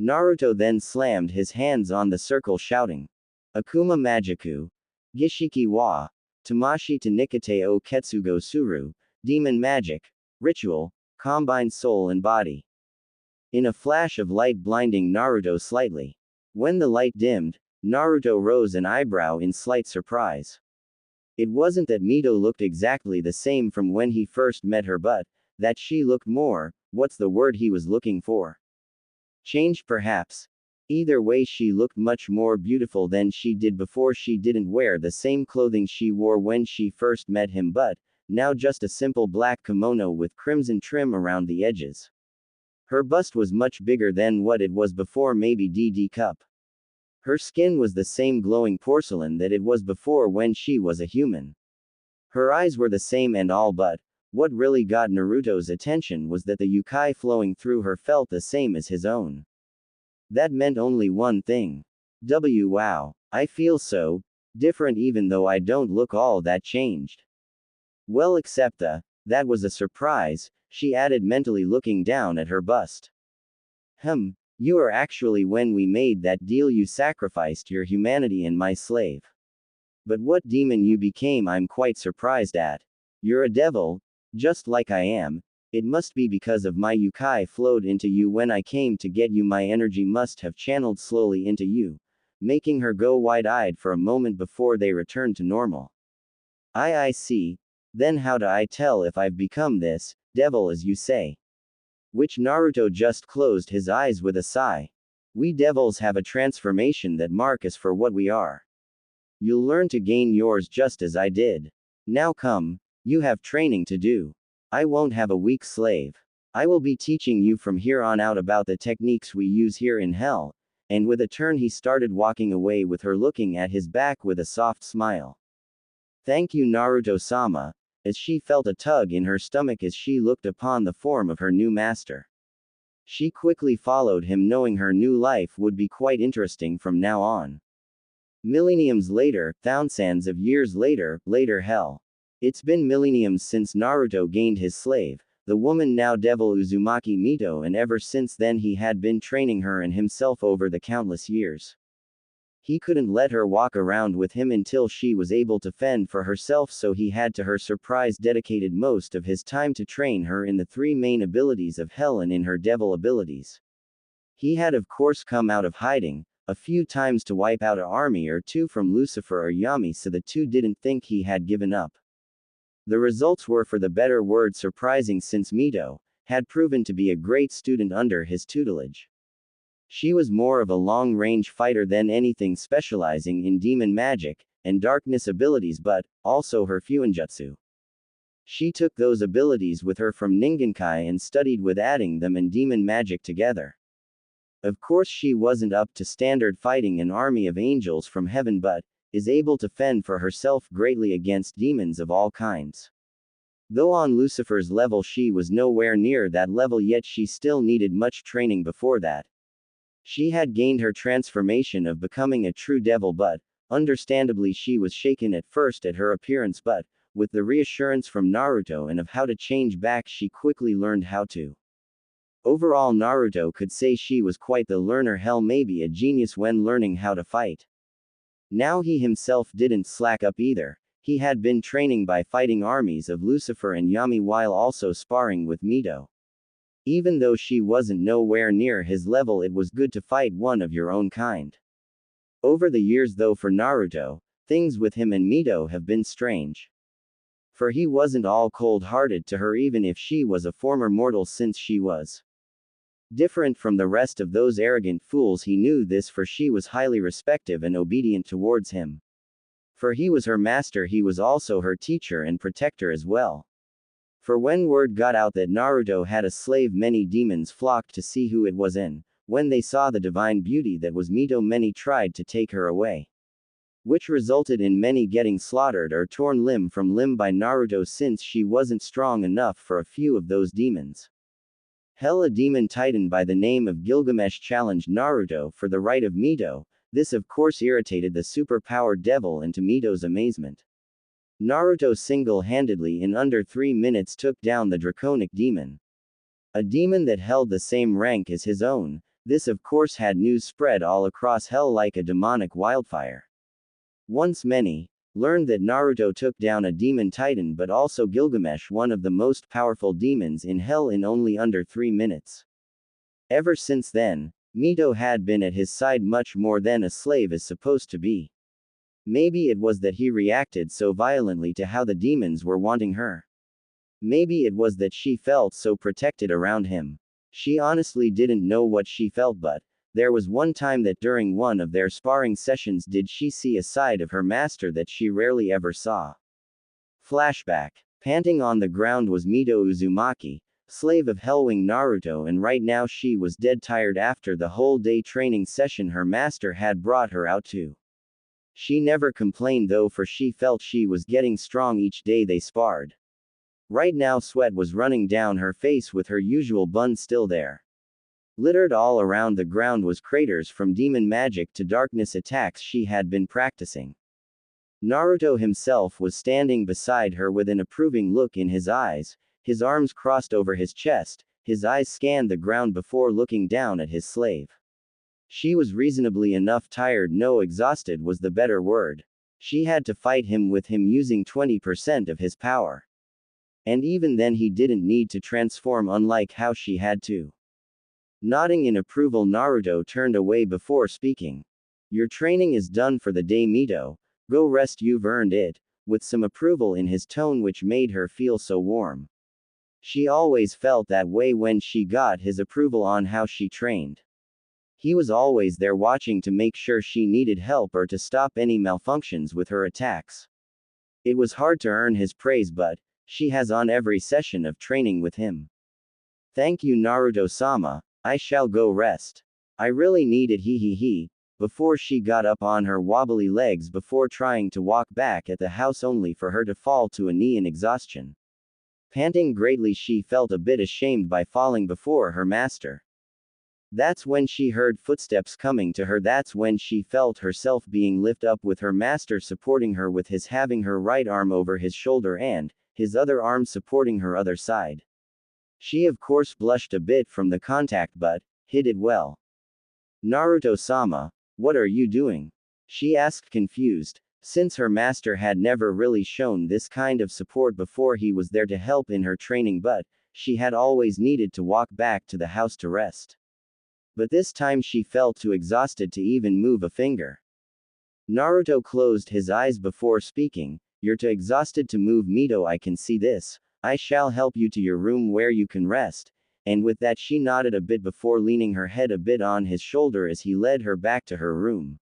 Naruto then slammed his hands on the circle, shouting, Akuma Magiku, Gishiki wa, Tamashi to Nikate o Ketsugo Suru, demon magic, ritual, combine soul and body. In a flash of light blinding Naruto slightly. When the light dimmed, Naruto rose an eyebrow in slight surprise. It wasn't that Mito looked exactly the same from when he first met her, but that she looked more, what's the word he was looking for? Changed perhaps. Either way, she looked much more beautiful than she did before. She didn't wear the same clothing she wore when she first met him, but now just a simple black kimono with crimson trim around the edges. Her bust was much bigger than what it was before, maybe DD cup. Her skin was the same glowing porcelain that it was before when she was a human. Her eyes were the same and all, but what really got Naruto's attention was that the yukai flowing through her felt the same as his own. That meant only one thing. Wow. I feel so different even though I don't look all that changed. Well, except that was a surprise, she added mentally, looking down at her bust. You are actually, when we made that deal, you sacrificed your humanity and my slave. But what demon you became, I'm quite surprised at. You're a devil, just like I am. It must be because of my yukai flowed into you when I came to get you. My energy must have channeled slowly into you, making her go wide-eyed for a moment before they returned to normal. I see. Then how do I tell if I've become this devil as you say? Which Naruto just closed his eyes with a sigh. We devils have a transformation that mark us for what we are. You'll learn to gain yours just as I did. Now come, you have training to do. I won't have a weak slave. I will be teaching you from here on out about the techniques we use here in hell. And with a turn he started walking away with her looking at his back with a soft smile. Thank you, Naruto-sama, as she felt a tug in her stomach as she looked upon the form of her new master. She quickly followed him, knowing her new life would be quite interesting from now on. Millenniums later, thousands of years later hell. It's been millenniums since Naruto gained his slave, the woman now devil Uzumaki Mito, and ever since then he had been training her and himself over the countless years. He couldn't let her walk around with him until she was able to fend for herself, so he had, to her surprise, dedicated most of his time to train her in the three main abilities of hell and in her devil abilities. He had of course come out of hiding a few times to wipe out an army or two from Lucifer or Yami, so the two didn't think he had given up. The results were, for the better word, surprising, since Mito had proven to be a great student under his tutelage. She was more of a long-range fighter than anything, specializing in demon magic and darkness abilities, but also her Fuinjutsu. She took those abilities with her from Ningenkai and studied with adding them and demon magic together. Of course she wasn't up to standard fighting an army of angels from heaven, but is able to fend for herself greatly against demons of all kinds. Though on Lucifer's level she was nowhere near that level yet, she still needed much training before that. She had gained her transformation of becoming a true devil, but understandably she was shaken at first at her appearance, but with the reassurance from Naruto and of how to change back, she quickly learned how to. Overall, Naruto could say she was quite the learner, hell, maybe a genius when learning how to fight. Now he himself didn't slack up either. He had been training by fighting armies of Lucifer and Yami while also sparring with Mito. Even though she wasn't nowhere near his level, it was good to fight one of your own kind. Over the years though, for Naruto, things with him and Mito have been strange. For he wasn't all cold-hearted to her, even if she was a former mortal, since she was different from the rest of those arrogant fools. He knew this, for she was highly respectful and obedient towards him. For he was her master, he was also her teacher and protector as well. For when word got out that Naruto had a slave, many demons flocked to see who it was, and when they saw the divine beauty that was Mito, many tried to take her away, which resulted in many getting slaughtered or torn limb from limb by Naruto, since she wasn't strong enough for a few of those demons. Hell, a demon titan by the name of Gilgamesh challenged Naruto for the right of Mito. This of course irritated the super-powered devil, and to Mito's amazement, Naruto single-handedly in under 3 minutes took down the draconic demon. A demon that held the same rank as his own. This of course had news spread all across hell like a demonic wildfire. Once many learned that Naruto took down a demon titan, but also Gilgamesh, one of the most powerful demons in hell, in only under 3 minutes. Ever since then, Mito had been at his side much more than a slave is supposed to be. Maybe it was that he reacted so violently to how the demons were wanting her. Maybe it was that she felt so protected around him. She honestly didn't know what she felt, but there was one time that during one of their sparring sessions did she see a side of her master that she rarely ever saw. Flashback. Panting on the ground was Mito Uzumaki, slave of Hellwing Naruto, and right now she was dead tired after the whole day training session her master had brought her out to. She never complained though, for she felt she was getting strong each day they sparred. Right now sweat was running down her face with her usual bun still there. Littered all around the ground was craters from demon magic to darkness attacks she had been practicing. Naruto himself was standing beside her with an approving look in his eyes, his arms crossed over his chest, his eyes scanned the ground before looking down at his slave. She was reasonably enough tired, no, exhausted was the better word. She had to fight him with him using 20% of his power. And even then he didn't need to transform, unlike how she had to. Nodding in approval, Naruto turned away before speaking. Your training is done for the day, Mito. Go rest, you've earned it, with some approval in his tone which made her feel so warm. She always felt that way when she got his approval on how she trained. He was always there watching to make sure she needed help or to stop any malfunctions with her attacks. It was hard to earn his praise, but she has on every session of training with him. Thank you, Naruto-sama, I shall go rest. I really need it, he. Before she got up on her wobbly legs before trying to walk back at the house, only for her to fall to a knee in exhaustion. Panting greatly, she felt a bit ashamed by falling before her master. That's when she heard footsteps coming to her. That's when she felt herself being lifted up with her master supporting her, with his having her right arm over his shoulder and his other arm supporting her other side. She of course blushed a bit from the contact but hid it well. Naruto-sama, what are you doing? She asked, confused, since her master had never really shown this kind of support before. He was there to help in her training, but she had always needed to walk back to the house to rest. But this time she felt too exhausted to even move a finger. Naruto closed his eyes before speaking. You're too exhausted to move, Mito, I can see this. I shall help you to your room where you can rest. And with that she nodded a bit before leaning her head a bit on his shoulder as he led her back to her room.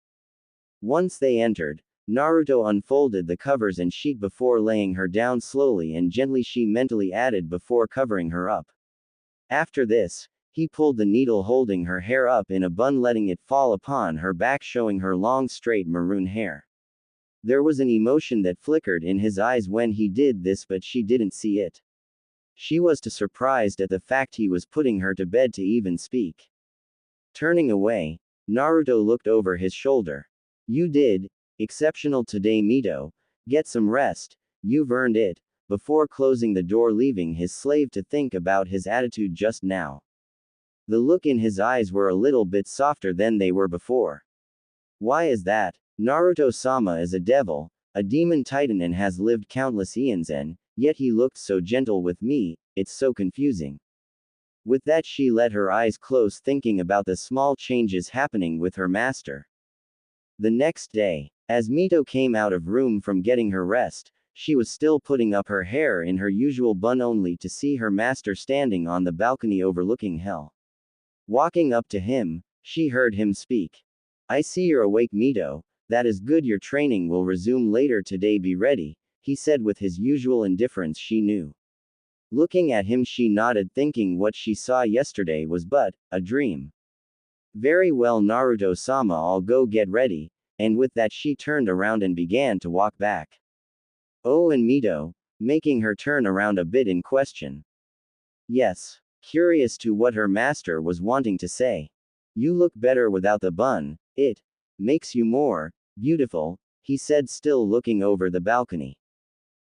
Once they entered, Naruto unfolded the covers and sheet before laying her down slowly and gently, she mentally added before covering her up. After this, he pulled the needle holding her hair up in a bun, letting it fall upon her back, showing her long straight maroon hair. There was an emotion that flickered in his eyes when he did this, but she didn't see it. She was too surprised at the fact he was putting her to bed to even speak. Turning away, Naruto looked over his shoulder. You did exceptional today, Mito. Get some rest, you've earned it, before closing the door, leaving his slave to think about his attitude just now. The look in his eyes were a little bit softer than they were before. Why is that? Naruto-sama is a devil, a demon titan, and has lived countless eons, and yet he looked so gentle with me, it's so confusing. With that she let her eyes close, thinking about the small changes happening with her master. The next day, as Mito came out of room from getting her rest, she was still putting up her hair in her usual bun, only to see her master standing on the balcony overlooking hell. Walking up to him, she heard him speak. I see you're awake, Mito. That is good, your training will resume later today, be ready, he said with his usual indifference. She knew. Looking at him she nodded, thinking what she saw yesterday was but a dream. Very well, Naruto-sama, I'll go get ready, and with that she turned around and began to walk back. Oh, and Mito, making her turn around a bit in question. Yes, curious to what her master was wanting to say. You look better without the bun, it makes you more beautiful, he said, still looking over the balcony.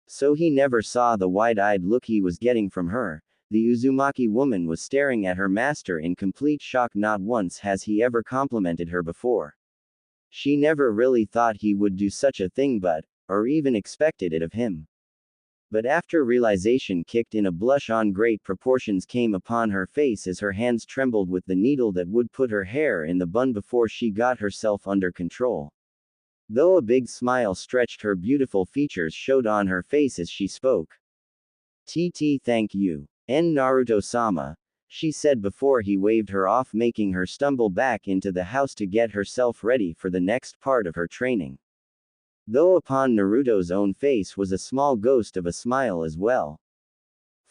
So he never saw the wide-eyed look he was getting from her. The Uzumaki woman was staring at her master in complete shock. Not once has he ever complimented her before. She never really thought he would do such a thing, or even expected it of him. But after realization kicked in, a blush on great proportions came upon her face as her hands trembled with the needle that would put her hair in the bun before she got herself under control. Though a big smile stretched her beautiful features showed on her face as she spoke. Thank you. Naruto-sama. she said before he waved her off, making her stumble back into the house to get herself ready for the next part of her training. Though upon Naruto's own face was a small ghost of a smile as well.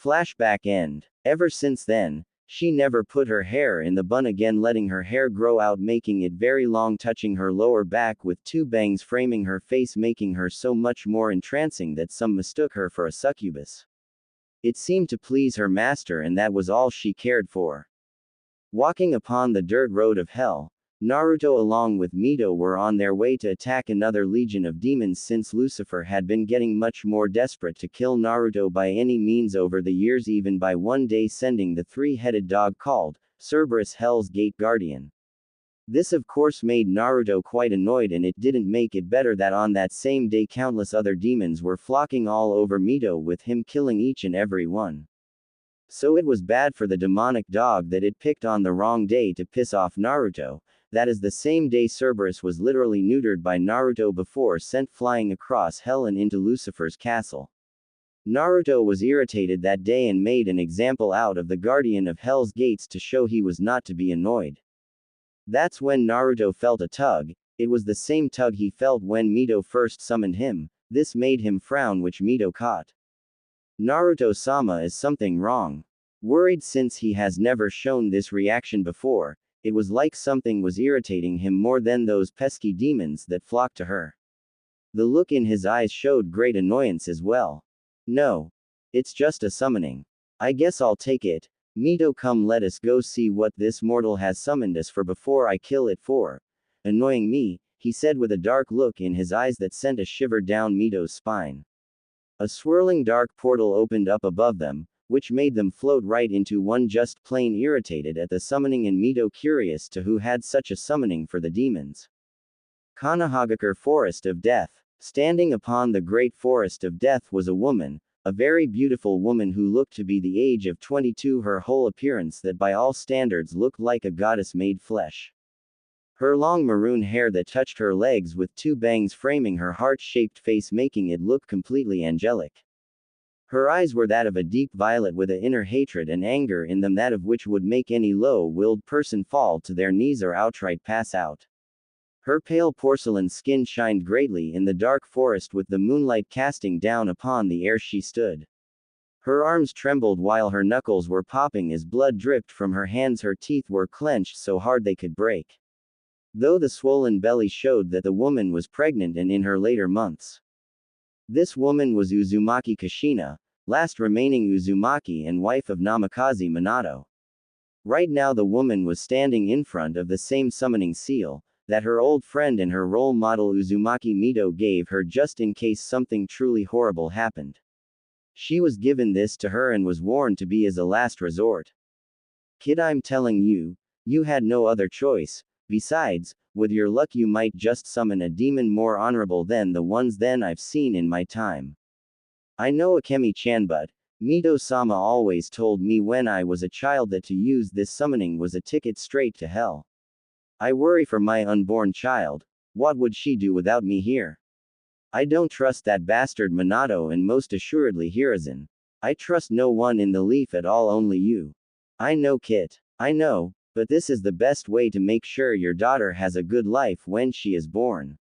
Flashback end. Ever since then, she never put her hair in the bun again, letting her hair grow out, making it very long, touching her lower back with two bangs framing her face, making her so much more entrancing that some mistook her for a succubus. It seemed to please her master, and that was all she cared for. Walking upon the dirt road of hell, Naruto along with Mito were on their way to attack another legion of demons, since Lucifer had been getting much more desperate to kill Naruto by any means over the years, even by one day sending the three-headed dog called Cerberus, Hell's Gate Guardian. This of course made Naruto quite annoyed, and it didn't make it better that on that same day countless other demons were flocking all over Mito, with him killing each and every one. So it was bad for the demonic dog that it picked on the wrong day to piss off Naruto. That is the same day Cerberus was literally neutered by Naruto before sent flying across hell and into Lucifer's castle. Naruto was irritated that day and made an example out of the guardian of Hell's Gates to show he was not to be annoyed. That's when Naruto felt a tug. It was the same tug he felt when Mito first summoned him. This made him frown, which Mito caught. Naruto-sama, is something wrong? Worried since he has never shown this reaction before. It was like something was irritating him more than those pesky demons that flocked to her. The look in his eyes showed great annoyance as well. No. It's just a summoning. I guess I'll take it. Mito, come, let us go see what this mortal has summoned us for before I kill it for annoying me, he said with a dark look in his eyes that sent a shiver down Mito's spine. A swirling dark portal opened up above them, which made them float right into one, just plain irritated at the summoning, and Mito curious to who had such a summoning for the demons. Konohagakure Forest of Death. Standing upon the great forest of death was a woman, a very beautiful woman who looked to be the age of 22, her whole appearance that by all standards looked like a goddess made flesh. Her long maroon hair that touched her legs with two bangs framing her heart-shaped face, making it look completely angelic. Her eyes were that of a deep violet with an inner hatred and anger in them, that of which would make any low-willed person fall to their knees or outright pass out. Her pale porcelain skin shined greatly in the dark forest with the moonlight casting down upon the air she stood. Her arms trembled while her knuckles were popping as blood dripped from her hands. Her teeth were clenched so hard they could break. Though the swollen belly showed that the woman was pregnant and in her later months. This woman was Uzumaki Kushina, last remaining Uzumaki and wife of Namikaze Minato. Right now the woman was standing in front of the same summoning seal that her old friend and her role model Uzumaki Mito gave her just in case something truly horrible happened. She was given this to her and was warned to be as a last resort. Kid, I'm telling you, you had no other choice. Besides, with your luck you might just summon a demon more honorable than the ones then I've seen in my time. I know Akemi-chan, but Mito-sama always told me when I was a child that to use this summoning was a ticket straight to hell. I worry for my unborn child. What would she do without me here? I don't trust that bastard Minato, and most assuredly Hiruzen. I trust no one in the leaf at all, only you. I know, Kit. I know. But this is the best way to make sure your daughter has a good life when she is born.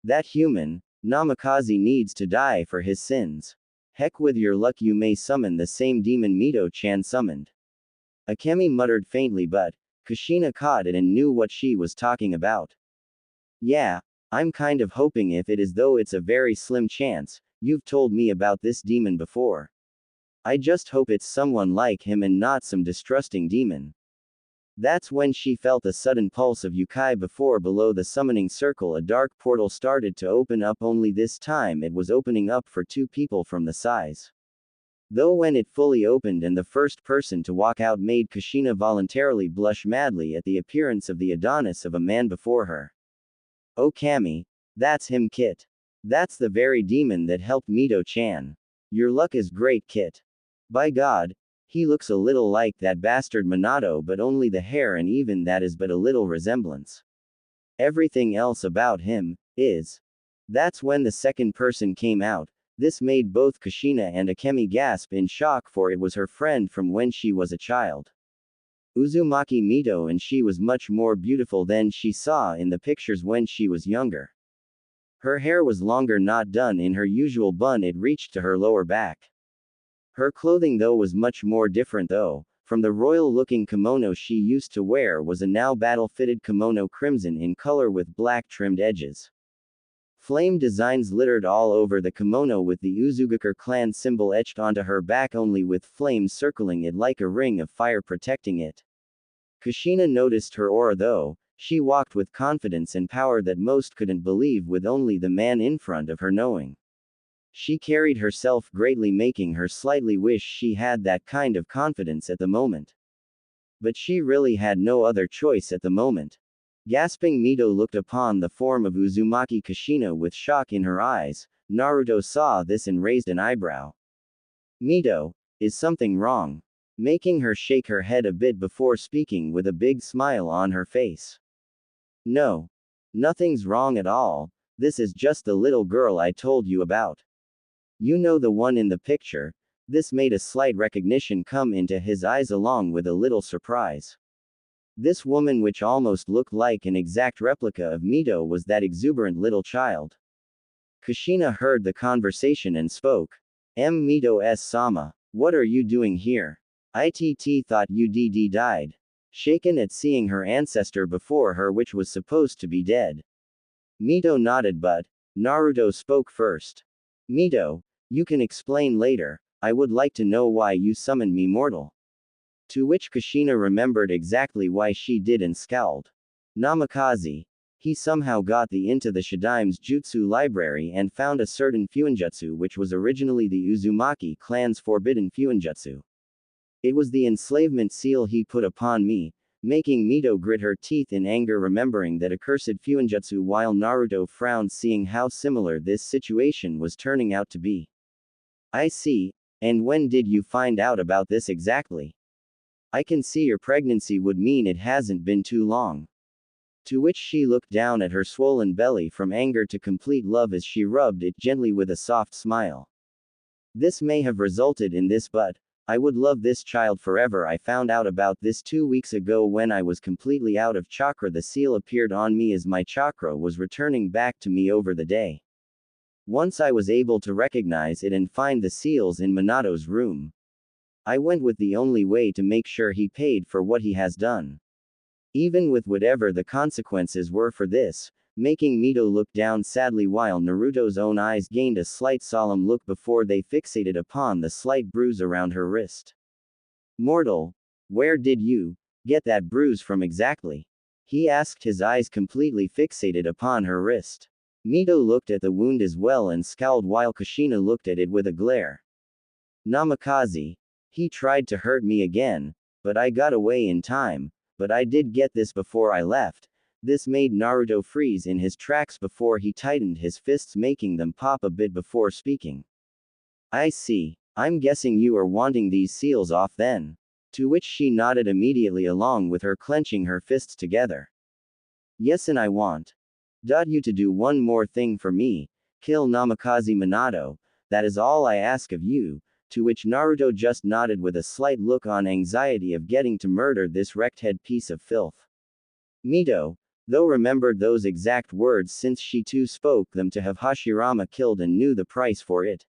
That human, Namikaze, needs to die for his sins. Heck, with your luck you may summon the same demon Mito-chan summoned. Akemi muttered faintly, but Kushina caught it and knew what she was talking about. Yeah, I'm kind of hoping, if it is, though it's a very slim chance, you've told me about this demon before. I just hope it's someone like him and not some distrusting demon. That's when she felt a sudden pulse of Yukai before below the summoning circle a dark portal started to open up, only this time it was opening up for two people from the size. Though when it fully opened and the first person to walk out made Kushina voluntarily blush madly at the appearance of the Adonis of a man before her. Oh Kami, that's him, Kit. That's the very demon that helped Mito-chan. Your luck is great, Kit. By God, he looks a little like that bastard Minato, but only the hair, and even that is but a little resemblance. Everything else about him is. That's when the second person came out. This made both Kushina and Akemi gasp in shock, for it was her friend from when she was a child. Uzumaki Mito, and she was much more beautiful than she saw in the pictures when she was younger. Her hair was longer, not done in her usual bun, it reached to her lower back. Her clothing though was much more different though. From the royal-looking kimono she used to wear was a now battle-fitted kimono, crimson in color with black trimmed edges. Flame designs littered all over the kimono, with the Uzugakure clan symbol etched onto her back, only with flames circling it like a ring of fire protecting it. Kushina noticed her aura though. She walked with confidence and power that most couldn't believe, with only the man in front of her knowing. She carried herself greatly, making her slightly wish she had that kind of confidence at the moment. But she really had no other choice at the moment. Gasping, Mito looked upon the form of Uzumaki Kushina with shock in her eyes. Naruto saw this and raised an eyebrow. Mito, is something wrong? Making her shake her head a bit before speaking with a big smile on her face. No. Nothing's wrong at all. This is just the little girl I told you about. You know, the one in the picture. This made a slight recognition come into his eyes along with a little surprise. This woman, which almost looked like an exact replica of Mito, was that exuberant little child. Kushina heard the conversation and spoke. Mito-sama, what are you doing here? Itt thought you died. Shaken at seeing her ancestor before her, which was supposed to be dead. Mito nodded, but Naruto spoke first. Mito, you can explain later. I would like to know why you summoned me, mortal. To which Kushina remembered exactly why she did and scowled. Namikaze. He somehow got into the Shadaime's jutsu library and found a certain fuinjutsu which was originally the Uzumaki clan's forbidden fuinjutsu. It was the enslavement seal he put upon me, making Mito grit her teeth in anger, remembering that accursed fuinjutsu, while Naruto frowned, seeing how similar this situation was turning out to be. I see. And when did you find out about this exactly? I can see your pregnancy would mean it hasn't been too long. To which she looked down at her swollen belly from anger to complete love as she rubbed it gently with a soft smile. This may have resulted in this, but I would love this child forever. I found out about this 2 weeks ago when I was completely out of chakra. The seal appeared on me as my chakra was returning back to me over the day. Once I was able to recognize it and find the seals in Minato's room. I went with the only way to make sure he paid for what he has done. Even with whatever the consequences were for this, making Mito look down sadly, while Naruto's own eyes gained a slight solemn look before they fixated upon the slight bruise around her wrist. Mortal, where did you get that bruise from exactly? He asked, his eyes completely fixated upon her wrist. Mito looked at the wound as well and scowled, while Kushina looked at it with a glare. Namikaze. He tried to hurt me again, but I got away in time. But I did get this before I left. This made Naruto freeze in his tracks before he tightened his fists, making them pop a bit before speaking. I see. I'm guessing you are wanting these seals off then. To which she nodded immediately, along with her clenching her fists together. Yes, and I want you to do one more thing for me. Kill Namikaze Minato. That is all I ask of you. To which Naruto just nodded with a slight look on anxiety of getting to murder this wrecked-head piece of filth. Mito, though, remembered those exact words since she too spoke them to have Hashirama killed and knew the price for it.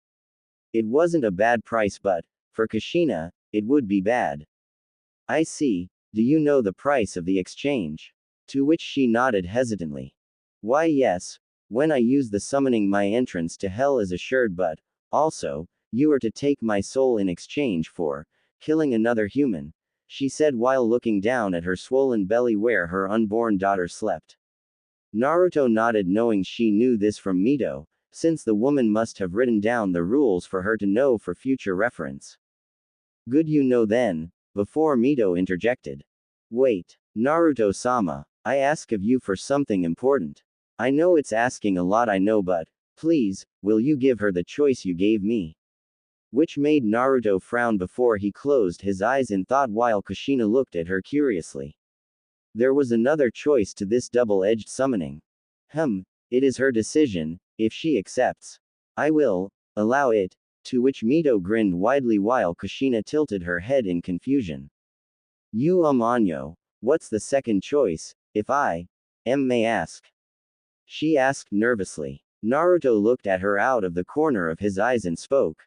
It wasn't a bad price, but for Kushina, it would be bad. I see. Do you know the price of the exchange? To which she nodded hesitantly. Why, yes. When I use the summoning, my entrance to hell is assured, but also, you are to take my soul in exchange for killing another human, she said while looking down at her swollen belly where her unborn daughter slept. Naruto nodded, knowing she knew this from Mito, since the woman must have written down the rules for her to know for future reference. Good, you know then, before Mito interjected. Wait, Naruto-sama, I ask of you for something important. I know it's asking a lot, I know, but please, will you give her the choice you gave me? Which made Naruto frown before he closed his eyes in thought, while Kushina looked at her curiously. There was another choice to this double-edged summoning. It is her decision. If she accepts, I will allow it. To which Mito grinned widely while Kushina tilted her head in confusion. You Anyo, what's the second choice, if may ask? She asked nervously. Naruto looked at her out of the corner of his eyes and spoke.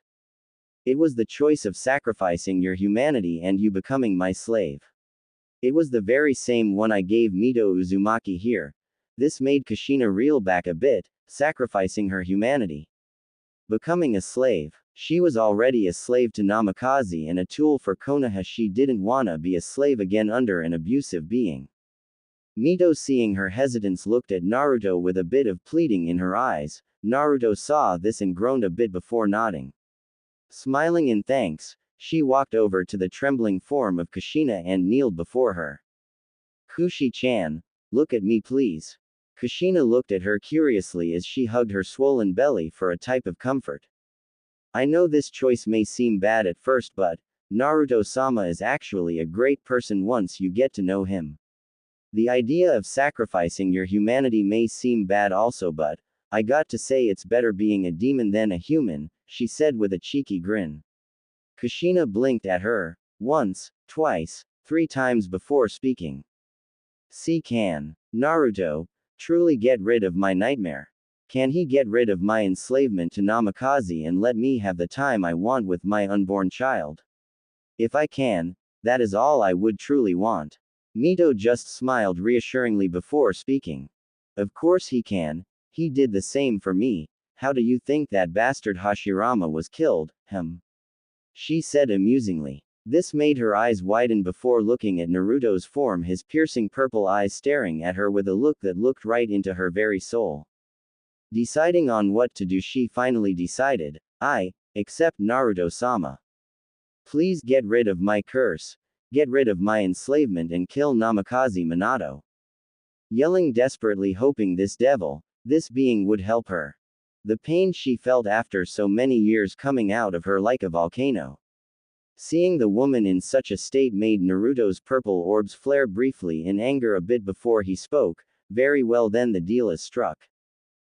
It was the choice of sacrificing your humanity and you becoming my slave. It was the very same one I gave Mito Uzumaki here. This made Kushina reel back a bit, sacrificing her humanity. Becoming a slave. She was already a slave to Namikaze and a tool for Konoha. She didn't wanna be a slave again under an abusive being. Mito, seeing her hesitance, looked at Naruto with a bit of pleading in her eyes. Naruto saw this and groaned a bit before nodding. Smiling in thanks, she walked over to the trembling form of Kushina and kneeled before her. Kushi-chan, look at me please. Kushina looked at her curiously as she hugged her swollen belly for a type of comfort. I know this choice may seem bad at first, but Naruto-sama is actually a great person once you get to know him. The idea of sacrificing your humanity may seem bad also, but I got to say it's better being a demon than a human, she said with a cheeky grin. Kushina blinked at her, once, twice, 3 times before speaking. Can Naruto truly get rid of my nightmare? Can he get rid of my enslavement to Namikaze and let me have the time I want with my unborn child? If I can, that is all I would truly want. Mito just smiled reassuringly before speaking. Of course he can, he did the same for me. How do you think that bastard Hashirama was killed, she said amusingly. This made her eyes widen before looking at Naruto's form, his piercing purple eyes staring at her with a look that looked right into her very soul. Deciding on what to do, she finally decided, I accept Naruto-sama. Please get rid of my curse, get rid of my enslavement and kill Namikaze Minato. Yelling desperately, hoping this being would help her. The pain she felt after so many years coming out of her like a volcano. Seeing the woman in such a state made Naruto's purple orbs flare briefly in anger a bit before he spoke. Very well then, the deal is struck.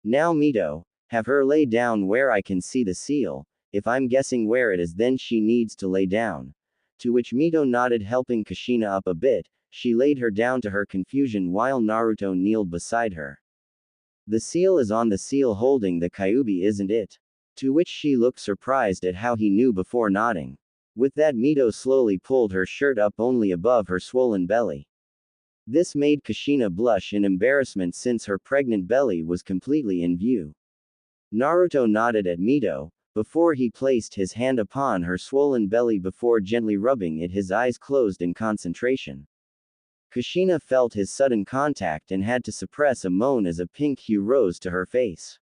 Now Mito, have her lay down where I can see the seal. If I'm guessing where it is, then she needs to lay down. To which Mito nodded, helping Kushina up a bit. She laid her down to her confusion while Naruto kneeled beside her. The seal is on the seal holding the Kyuubi, isn't it? To which she looked surprised at how he knew before nodding. With that, Mito slowly pulled her shirt up only above her swollen belly. This made Kushina blush in embarrassment since her pregnant belly was completely in view. Naruto nodded at Mito, before he placed his hand upon her swollen belly before gently rubbing it, his eyes closed in concentration. Kushina felt his sudden contact and had to suppress a moan as a pink hue rose to her face.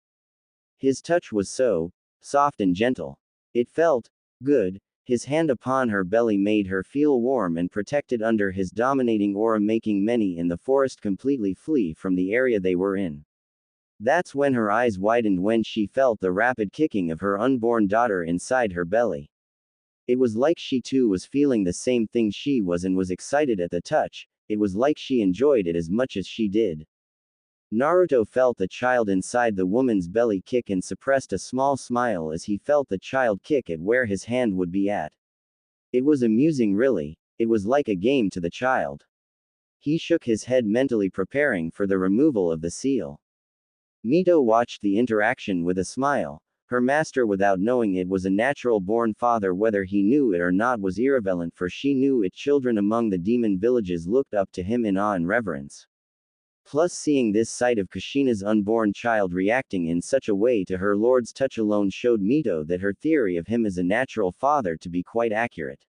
His touch was so soft and gentle. It felt good. His hand upon her belly made her feel warm and protected under his dominating aura, making many in the forest completely flee from the area they were in. That's when her eyes widened when she felt the rapid kicking of her unborn daughter inside her belly. It was like she too was feeling the same thing she was and was excited at the touch. It was like she enjoyed it as much as she did. Naruto felt the child inside the woman's belly kick and suppressed a small smile as he felt the child kick at where his hand would be at. It was amusing, really. It was like a game to the child. He shook his head mentally, preparing for the removal of the seal. Mito watched the interaction with a smile. Her master, without knowing it, was a natural-born father. Whether he knew it or not was irrelevant, for she knew it. Children among the demon villages looked up to him in awe and reverence. Plus, seeing this sight of Kushina's unborn child reacting in such a way to her lord's touch alone showed Mito that her theory of him as a natural father to be quite accurate.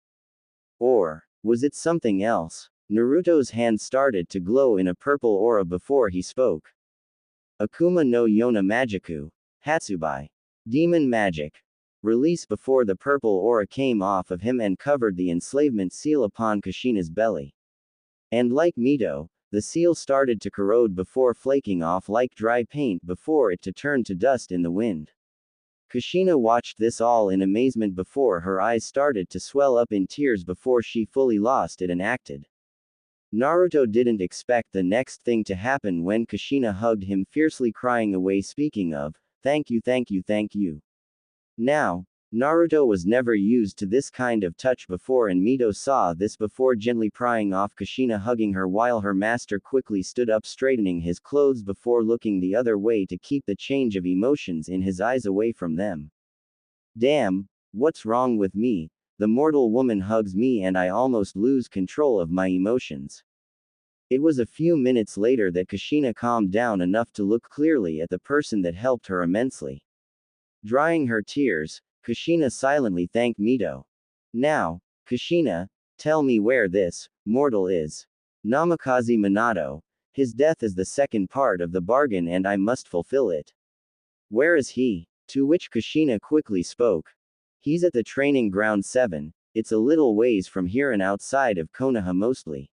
Or was it something else? Naruto's hand started to glow in a purple aura before he spoke. Akuma no Yona Magiku. Hatsubai. Demon magic. Release. Before the purple aura came off of him and covered the enslavement seal upon Kushina's belly. And like Mito, the seal started to corrode before flaking off like dry paint before it to turn to dust in the wind. Kushina watched this all in amazement before her eyes started to swell up in tears before she fully lost it and acted. Naruto didn't expect the next thing to happen when Kushina hugged him fiercely, crying away, speaking of, thank you, thank you, thank you. Now, Naruto was never used to this kind of touch before, and Mito saw this before, gently prying off Kushina, hugging her while her master quickly stood up, straightening his clothes before looking the other way to keep the change of emotions in his eyes away from them. Damn, what's wrong with me? The mortal woman hugs me and I almost lose control of my emotions. It was a few minutes later that Kushina calmed down enough to look clearly at the person that helped her immensely. Drying her tears, Kushina silently thanked Mito. Now, Kushina, tell me where this mortal is. Namikaze Minato. His death is the second part of the bargain and I must fulfill it. Where is he? To which Kushina quickly spoke. He's at the training ground 7, it's a little ways from here and outside of Konoha mostly.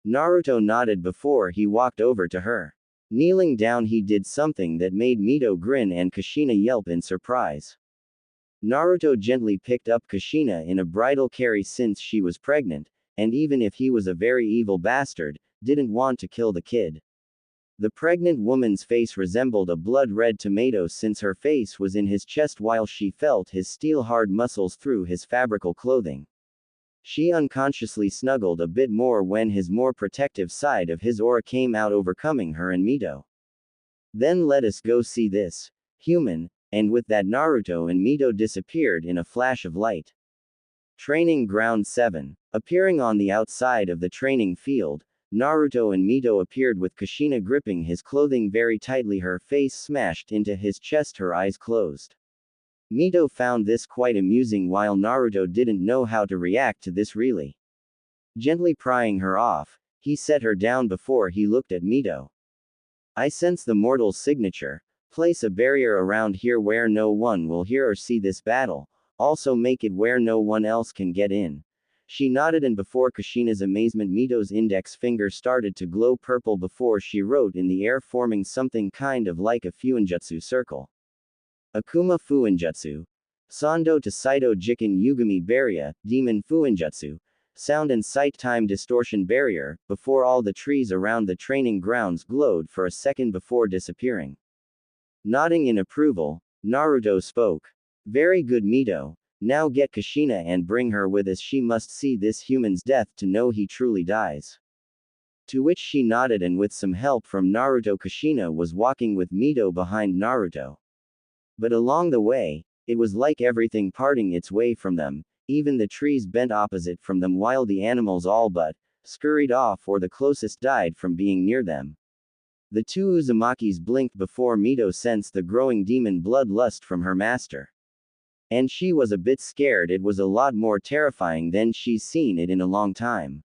Naruto nodded before he walked over to her. Kneeling down, he did something that made Mito grin and Kushina yelp in surprise. Naruto gently picked up Kushina in a bridal carry since she was pregnant, and even if he was a very evil bastard, didn't want to kill the kid. The pregnant woman's face resembled a blood-red tomato since her face was in his chest while she felt his steel-hard muscles through his fabrical clothing. She unconsciously snuggled a bit more when his more protective side of his aura came out, overcoming her and Mito. Then let us go see this human, and with that Naruto and Mito disappeared in a flash of light. Training Ground 7. Appearing on the outside of the training field, Naruto and Mito appeared with Kushina gripping his clothing very tightly, her face smashed into his chest, her eyes closed. Mito found this quite amusing while Naruto didn't know how to react to this really. Gently prying her off, he set her down before he looked at Mito. I sense the mortal's signature. Place a barrier around here where no one will hear or see this battle, also make it where no one else can get in. She nodded, and before Kushina's amazement, Mito's index finger started to glow purple before she wrote in the air, forming something kind of like a fuinjutsu circle. Akuma Fuinjutsu. Sando to Saito Jiken Yugami Barrier, Demon Fuinjutsu. Sound and sight time distortion barrier. Before all the trees around the training grounds glowed for a second before disappearing. Nodding in approval, Naruto spoke. Very good, Mito. Now get Kushina and bring her with us. She must see this human's death to know he truly dies. To which she nodded, and with some help from Naruto, Kushina was walking with Mito behind Naruto. But along the way, it was like everything parting its way from them, even the trees bent opposite from them while the animals all but scurried off or the closest died from being near them. The two Uzumakis blinked before Mito sensed the growing demon bloodlust from her master. And she was a bit scared. It was a lot more terrifying than she's seen it in a long time.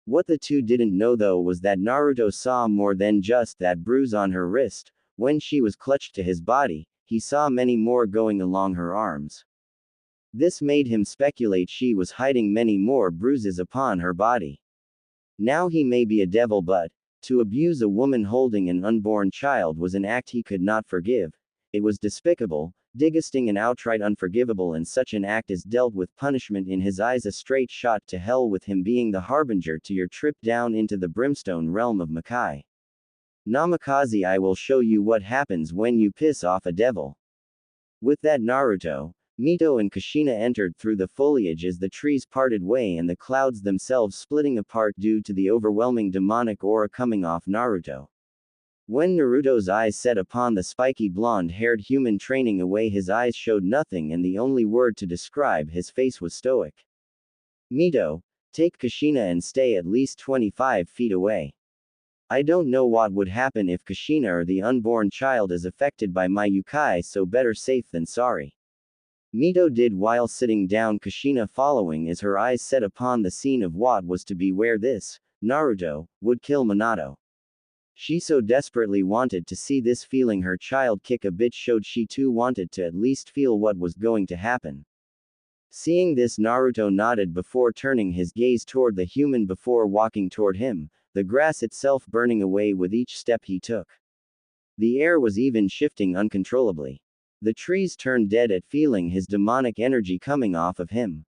What the two didn't know though was that Naruto saw more than just that bruise on her wrist. When she was clutched to his body, he saw many more going along her arms. This made him speculate she was hiding many more bruises upon her body. Now he may be a devil, but to abuse a woman holding an unborn child was an act he could not forgive. It was despicable, disgusting, and outright unforgivable, and such an act is dealt with punishment in his eyes, a straight shot to hell, with him being the harbinger to your trip down into the brimstone realm of Makai. Namikaze, I will show you what happens when you piss off a devil. With that, Naruto, Mito and Kushina entered through the foliage as the trees parted way and the clouds themselves splitting apart due to the overwhelming demonic aura coming off Naruto. When Naruto's eyes set upon the spiky blonde-haired human training away, his eyes showed nothing, and the only word to describe his face was stoic. Mito, take Kushina and stay at least 25 feet away. I don't know what would happen if Kushina or the unborn child is affected by my yukai, so better safe than sorry. Mito did while sitting down, Kushina following as her eyes set upon the scene of what was to be where this Naruto would kill Minato. She so desperately wanted to see this, feeling her child kick a bit showed she too wanted to at least feel what was going to happen. Seeing this, Naruto nodded before turning his gaze toward the human before walking toward him, the grass itself burning away with each step he took. The air was even shifting uncontrollably. The trees turned dead at feeling his demonic energy coming off of him.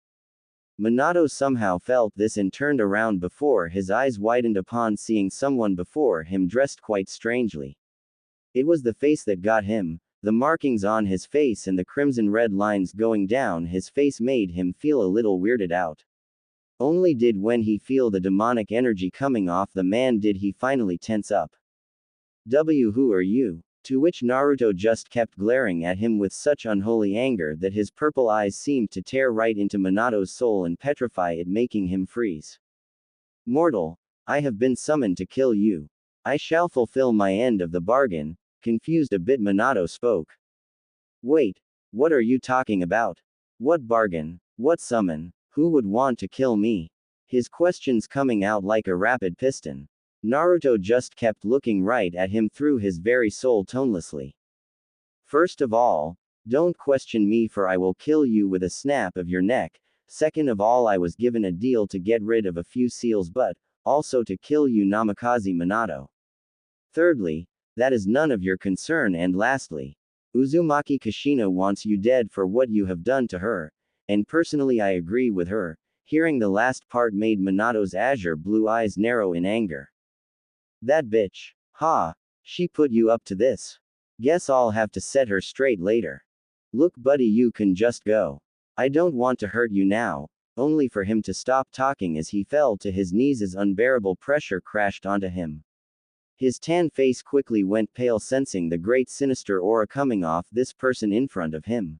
Minato somehow felt this and turned around before his eyes widened upon seeing someone before him dressed quite strangely. It was the face that got him. The markings on his face and the crimson red lines going down his face made him feel a little weirded out. Only did when he feel the demonic energy coming off the man did he finally tense up. Who are you? To which Naruto just kept glaring at him with such unholy anger that his purple eyes seemed to tear right into Minato's soul and petrify it, making him freeze. Mortal, I have been summoned to kill you. I shall fulfill my end of the bargain. Confused a bit, Minato spoke. Wait, what are you talking about? What bargain? What summon? Who would want to kill me? His questions coming out like a rapid piston. Naruto just kept looking right at him through his very soul tonelessly. First of all, don't question me, for I will kill you with a snap of your neck. Second of all, I was given a deal to get rid of a few seals, but also to kill you, Namikaze Minato. Thirdly, that is none of your concern, and lastly, Uzumaki Kushina wants you dead for what you have done to her, and personally I agree with her. Hearing the last part made Minato's azure blue eyes narrow in anger. That bitch. Ha! She put you up to this. Guess I'll have to set her straight later. Look buddy, you can just go. I don't want to hurt you now. Only for him to stop talking as he fell to his knees as unbearable pressure crashed onto him. His tan face quickly went pale, sensing the great sinister aura coming off this person in front of him.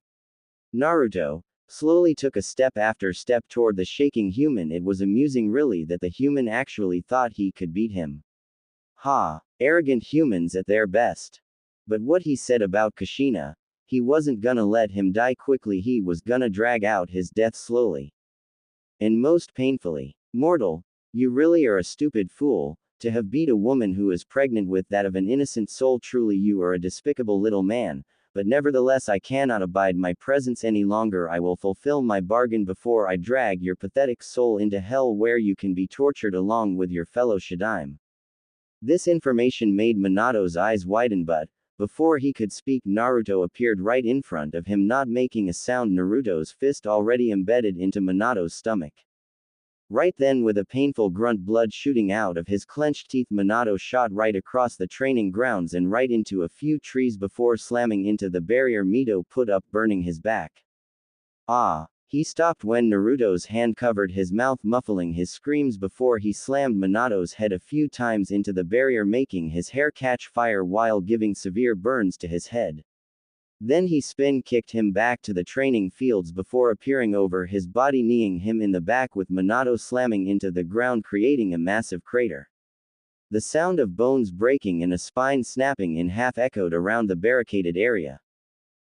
Naruto slowly took a step after step toward the shaking human. It was amusing really that the human actually thought he could beat him. Ha! Arrogant humans at their best. But what he said about Kushina, he wasn't gonna let him die quickly, he was gonna drag out his death slowly. And most painfully. Mortal, you really are a stupid fool, to have beat a woman who is pregnant with that of an innocent soul. Truly you are a despicable little man, but nevertheless I cannot abide my presence any longer. I will fulfill my bargain before I drag your pathetic soul into hell, where you can be tortured along with your fellow Shadaime. This information made Minato's eyes widen, but before he could speak, Naruto appeared right in front of him, not making a sound. Naruto's fist already embedded into Minato's stomach. Right then, with a painful grunt, blood shooting out of his clenched teeth, Minato shot right across the training grounds and right into a few trees before slamming into the barrier Mito put up, burning his back. Ah! He stopped when Naruto's hand covered his mouth, muffling his screams before he slammed Minato's head a few times into the barrier, making his hair catch fire while giving severe burns to his head. Then he spin kicked him back to the training fields before appearing over his body, kneeing him in the back with Minato slamming into the ground, creating a massive crater. The sound of bones breaking and a spine snapping in half echoed around the barricaded area.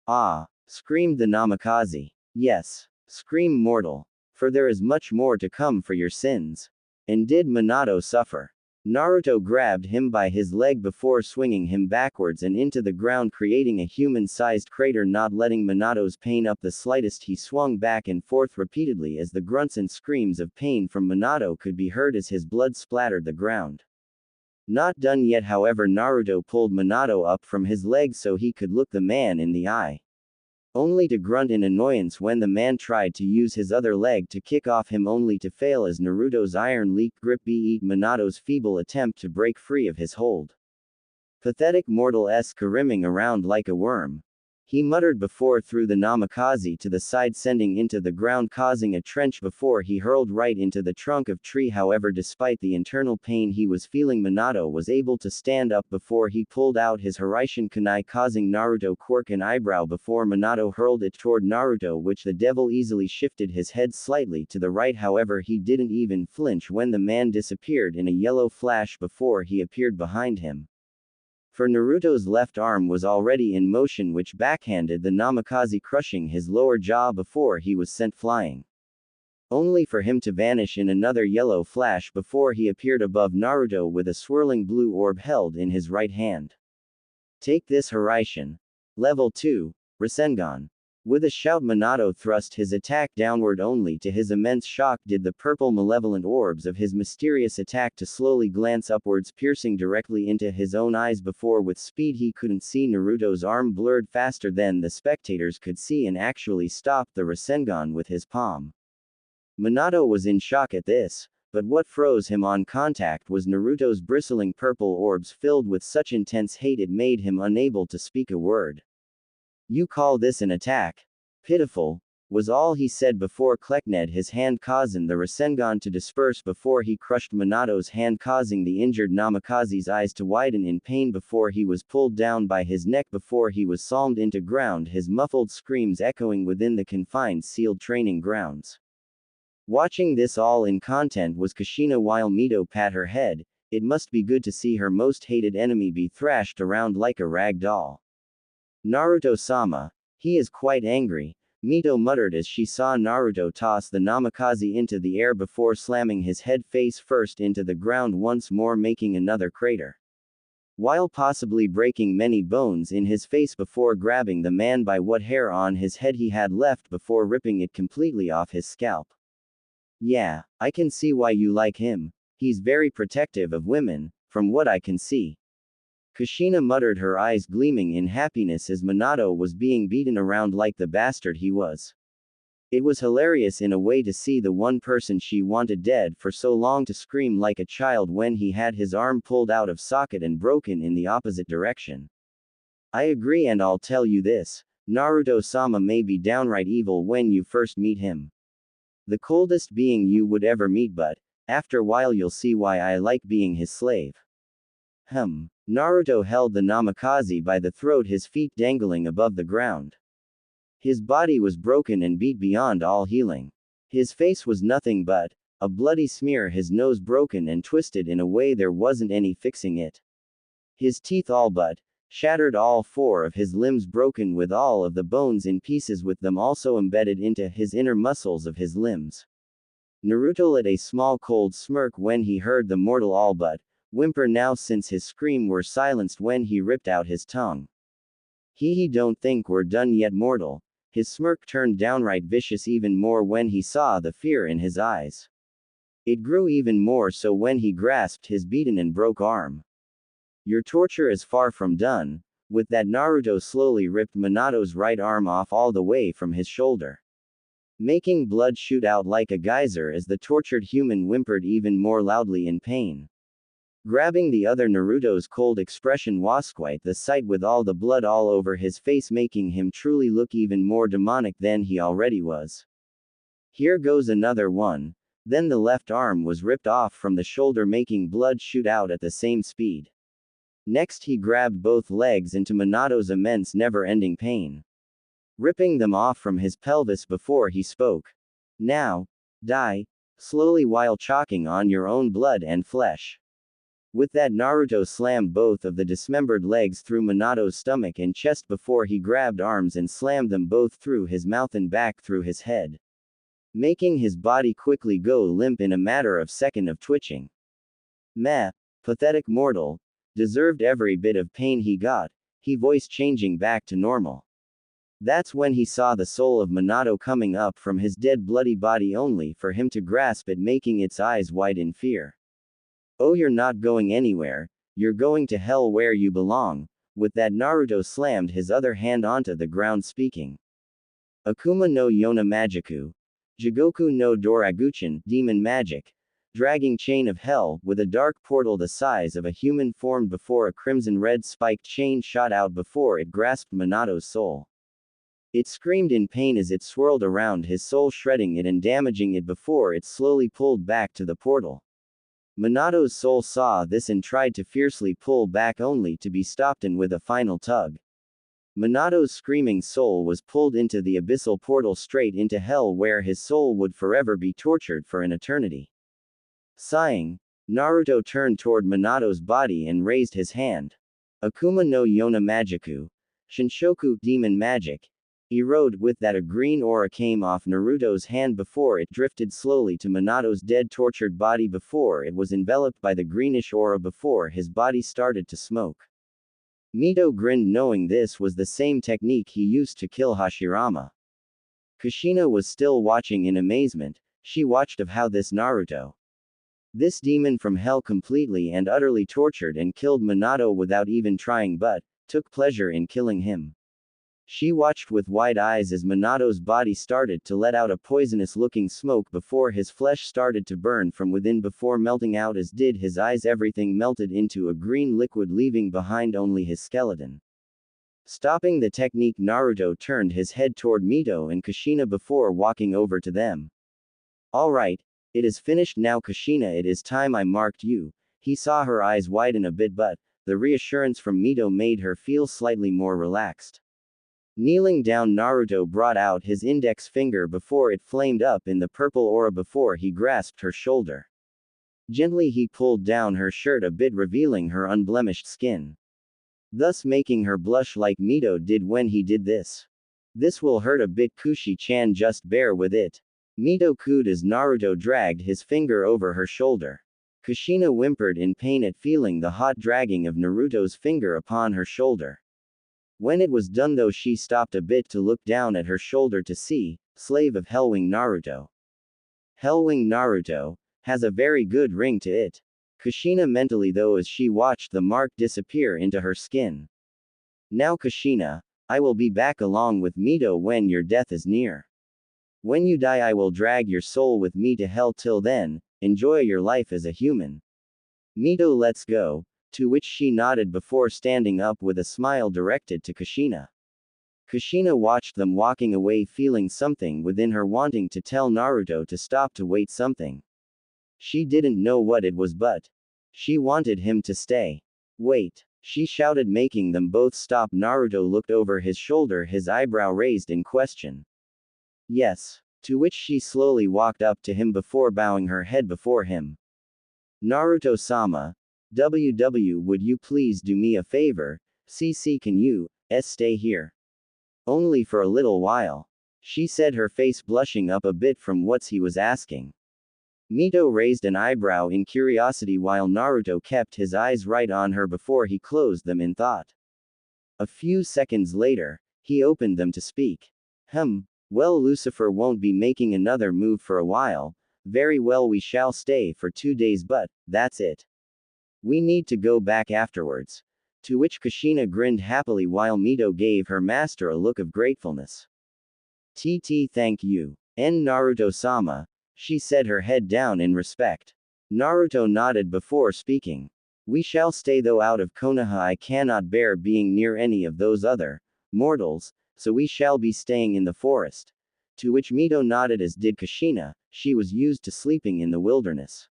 Ah! Screamed the Namikaze. Yes. Scream, mortal. For there is much more to come for your sins. And did Minato suffer? Naruto grabbed him by his leg before swinging him backwards and into the ground, creating a human-sized crater. Not letting Minato's pain up the slightest, he swung back and forth repeatedly as the grunts and screams of pain from Minato could be heard as his blood splattered the ground. Not done yet, however, Naruto pulled Minato up from his leg so he could look the man in the eye. Only to grunt in annoyance when the man tried to use his other leg to kick off him, only to fail as Naruto's iron leaked grip beat Minato's feeble attempt to break free of his hold. Pathetic mortal-esque, rimming around like a worm. He muttered before threw the Namikaze to the side, sending into the ground, causing a trench before he hurled right into the trunk of tree. However, despite the internal pain he was feeling, Minato was able to stand up before he pulled out his Hiraishin kunai, causing Naruto quirk an eyebrow before Minato hurled it toward Naruto, which the devil easily shifted his head slightly to the right. However, he didn't even flinch when the man disappeared in a yellow flash before he appeared behind him. For Naruto's left arm was already in motion, which backhanded the Namikaze, crushing his lower jaw before he was sent flying. Only for him to vanish in another yellow flash before he appeared above Naruto with a swirling blue orb held in his right hand. Take this, Hiraishin. Level 2, Rasengan. With a shout, Minato thrust his attack downward. Only to his immense shock did the purple malevolent orbs of his mysterious attack to slowly glance upwards, piercing directly into his own eyes before with speed he couldn't see. Naruto's arm blurred faster than the spectators could see and actually stopped the Rasengan with his palm. Minato was in shock at this, but what froze him on contact was Naruto's bristling purple orbs filled with such intense hate it made him unable to speak a word. You call this an attack? Pitiful, was all he said before Klekned his hand causing the Rasengan to disperse before he crushed Minato's hand causing the injured Namikaze's eyes to widen in pain before he was pulled down by his neck before he was salmed into ground his muffled screams echoing within the confined sealed training grounds. Watching this all in content was Kushina while Mito pat her head, it must be good to see her most hated enemy be thrashed around like a rag doll. Naruto-sama. He is quite angry, Mito muttered as she saw Naruto toss the Namikaze into the air before slamming his head face first into the ground once more making another crater. While possibly breaking many bones in his face before grabbing the man by what hair on his head he had left before ripping it completely off his scalp. Yeah, I can see why you like him. He's very protective of women, from what I can see. Kushina muttered, her eyes gleaming in happiness as Minato was being beaten around like the bastard he was. It was hilarious in a way to see the one person she wanted dead for so long to scream like a child when he had his arm pulled out of socket and broken in the opposite direction. I agree, and I'll tell you this, Naruto-sama may be downright evil when you first meet him. The coldest being you would ever meet, but after a while you'll see why I like being his slave. Naruto held the Namikaze by the throat, his feet dangling above the ground. His body was broken and beat beyond all healing. His face was nothing but a bloody smear, his nose broken and twisted in a way there wasn't any fixing it. His teeth all but shattered, all four of his limbs broken with all of the bones in pieces with them also embedded into his inner muscles of his limbs. Naruto let a small cold smirk when he heard the mortal all but whimper now, since his scream were silenced when he ripped out his tongue. He don't think we're done yet, mortal. His smirk turned downright vicious even more when he saw the fear in his eyes. It grew even more so when he grasped his beaten and broke arm. Your torture is far from done. With that, Naruto slowly ripped Minato's right arm off all the way from his shoulder, making blood shoot out like a geyser as the tortured human whimpered even more loudly in pain. Grabbing the other, Naruto's cold expression was quite the sight with all the blood all over his face, making him truly look even more demonic than he already was. Here goes another one. Then the left arm was ripped off from the shoulder, making blood shoot out at the same speed. Next he grabbed both legs into Minato's immense never-ending pain, ripping them off from his pelvis before he spoke. Now, die, slowly while choking on your own blood and flesh. With that, Naruto slammed both of the dismembered legs through Minato's stomach and chest before he grabbed arms and slammed them both through his mouth and back through his head, making his body quickly go limp in a matter of second of twitching. Meh, pathetic mortal, deserved every bit of pain he got, he voice changing back to normal. That's when he saw the soul of Minato coming up from his dead bloody body only for him to grasp it, making its eyes wide in fear. Oh, you're not going anywhere, you're going to hell where you belong. With that, Naruto slammed his other hand onto the ground, speaking. Akuma no Yona Magiku. Jigoku no Doraguchin, demon magic. Dragging chain of hell, with a dark portal the size of a human formed before a crimson-red spiked chain shot out before it grasped Minato's soul. It screamed in pain as it swirled around his soul, shredding it and damaging it before it slowly pulled back to the portal. Minato's soul saw this and tried to fiercely pull back only to be stopped, and with a final tug, Minato's screaming soul was pulled into the abyssal portal straight into hell, where his soul would forever be tortured for an eternity. Sighing, Naruto turned toward Minato's body and raised his hand. Akuma no Yona Magiku. Shinshoku, demon magic. Erode. With that, a green aura came off Naruto's hand before it drifted slowly to Minato's dead tortured body before it was enveloped by the greenish aura before his body started to smoke. Mito grinned, knowing this was the same technique he used to kill Hashirama. Kushina was still watching in amazement. She watched of how this Naruto, this demon from hell, completely and utterly tortured and killed Minato without even trying, but took pleasure in killing him. She watched with wide eyes as Minato's body started to let out a poisonous-looking smoke before his flesh started to burn from within before melting out, as did his eyes. Everything melted into a green liquid, leaving behind only his skeleton. Stopping the technique, Naruto turned his head toward Mito and Kushina before walking over to them. Alright, it is finished now, Kushina, it is time I marked you. He saw her eyes widen a bit, but the reassurance from Mito made her feel slightly more relaxed. Kneeling down, Naruto brought out his index finger before it flamed up in the purple aura before he grasped her shoulder. Gently he pulled down her shirt a bit, revealing her unblemished skin, thus making her blush like Mito did when he did this. This will hurt a bit, Kushi-chan, just bear with it. Mito cooed as Naruto dragged his finger over her shoulder. Kushina whimpered in pain at feeling the hot dragging of Naruto's finger upon her shoulder. When it was done though, she stopped a bit to look down at her shoulder to see, slave of Hellwing Naruto. Hellwing Naruto has a very good ring to it. Kushina mentally though as she watched the mark disappear into her skin. Now Kushina, I will be back along with Mito when your death is near. When you die I will drag your soul with me to hell. Till then, enjoy your life as a human. Mito, let's go. To which she nodded before standing up with a smile directed to Kushina. Kushina watched them walking away, feeling something within her wanting to tell Naruto to stop, to wait something. She didn't know what it was, but she wanted him to stay. Wait, she shouted, making them both stop. Naruto looked over his shoulder, his eyebrow raised in question. Yes. To which she slowly walked up to him before bowing her head before him. Naruto-sama, would you please do me a favor? CC, can you stay here? Only for a little while, she said, her face blushing up a bit from what he was asking. Mito raised an eyebrow in curiosity while Naruto kept his eyes right on her before he closed them in thought. A few seconds later, he opened them to speak. Well, Lucifer won't be making another move for a while. Very well, we shall stay for 2 days, but that's it. We need to go back afterwards. To which Kushina grinned happily while Mito gave her master a look of gratefulness. Thank you. Naruto-sama, she said, her head down in respect. Naruto nodded before speaking. We shall stay though out of Konoha. I cannot bear being near any of those other mortals, so we shall be staying in the forest. To which Mito nodded, as did Kushina. She was used to sleeping in the wilderness.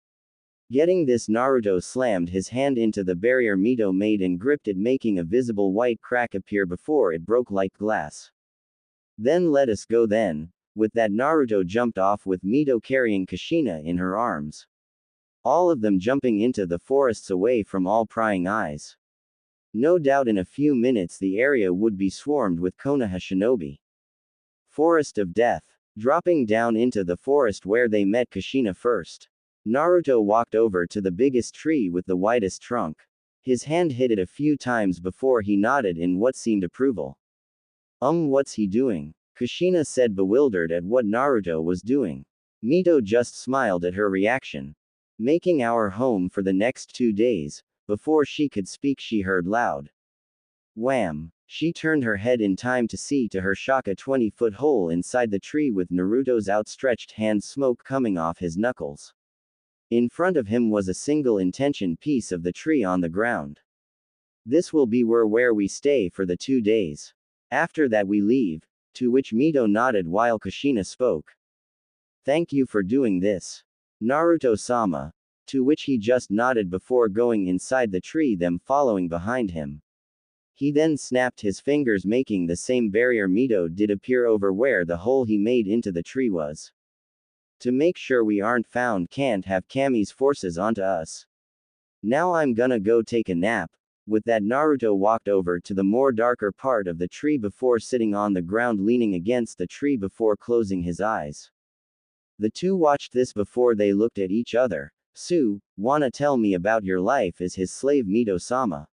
Getting this, Naruto slammed his hand into the barrier Mito made and gripped it, making a visible white crack appear before it broke like glass. Then let us go then. With that, Naruto jumped off with Mito carrying Kushina in her arms. All of them jumping into the forests away from all prying eyes. No doubt in a few minutes the area would be swarmed with Konoha shinobi. Forest of Death. Dropping down into the forest where they met Kushina first. Naruto walked over to the biggest tree with the widest trunk. His hand hit it a few times before he nodded in what seemed approval. What's he doing? Kushina said, bewildered at what Naruto was doing. Mito just smiled at her reaction. Making our home for the next 2 days. Before she could speak, she heard loud wham. She turned her head in time to see to her shock a 20-foot hole inside the tree with Naruto's outstretched hand, smoke coming off his knuckles. In front of him was a single intention piece of the tree on the ground. This will be where we stay for the 2 days. After that we leave. To which Mito nodded while Kushina spoke. Thank you for doing this, Naruto-sama. To which he just nodded before going inside the tree, them following behind him. He then snapped his fingers, making the same barrier Mito did appear over where the hole he made into the tree was. To make sure we aren't found, can't have Kami's forces onto us. Now I'm gonna go take a nap. With that, Naruto walked over to the more darker part of the tree before sitting on the ground, leaning against the tree before closing his eyes. The two watched this before they looked at each other. Wanna tell me about your life as his slave, Mito-sama?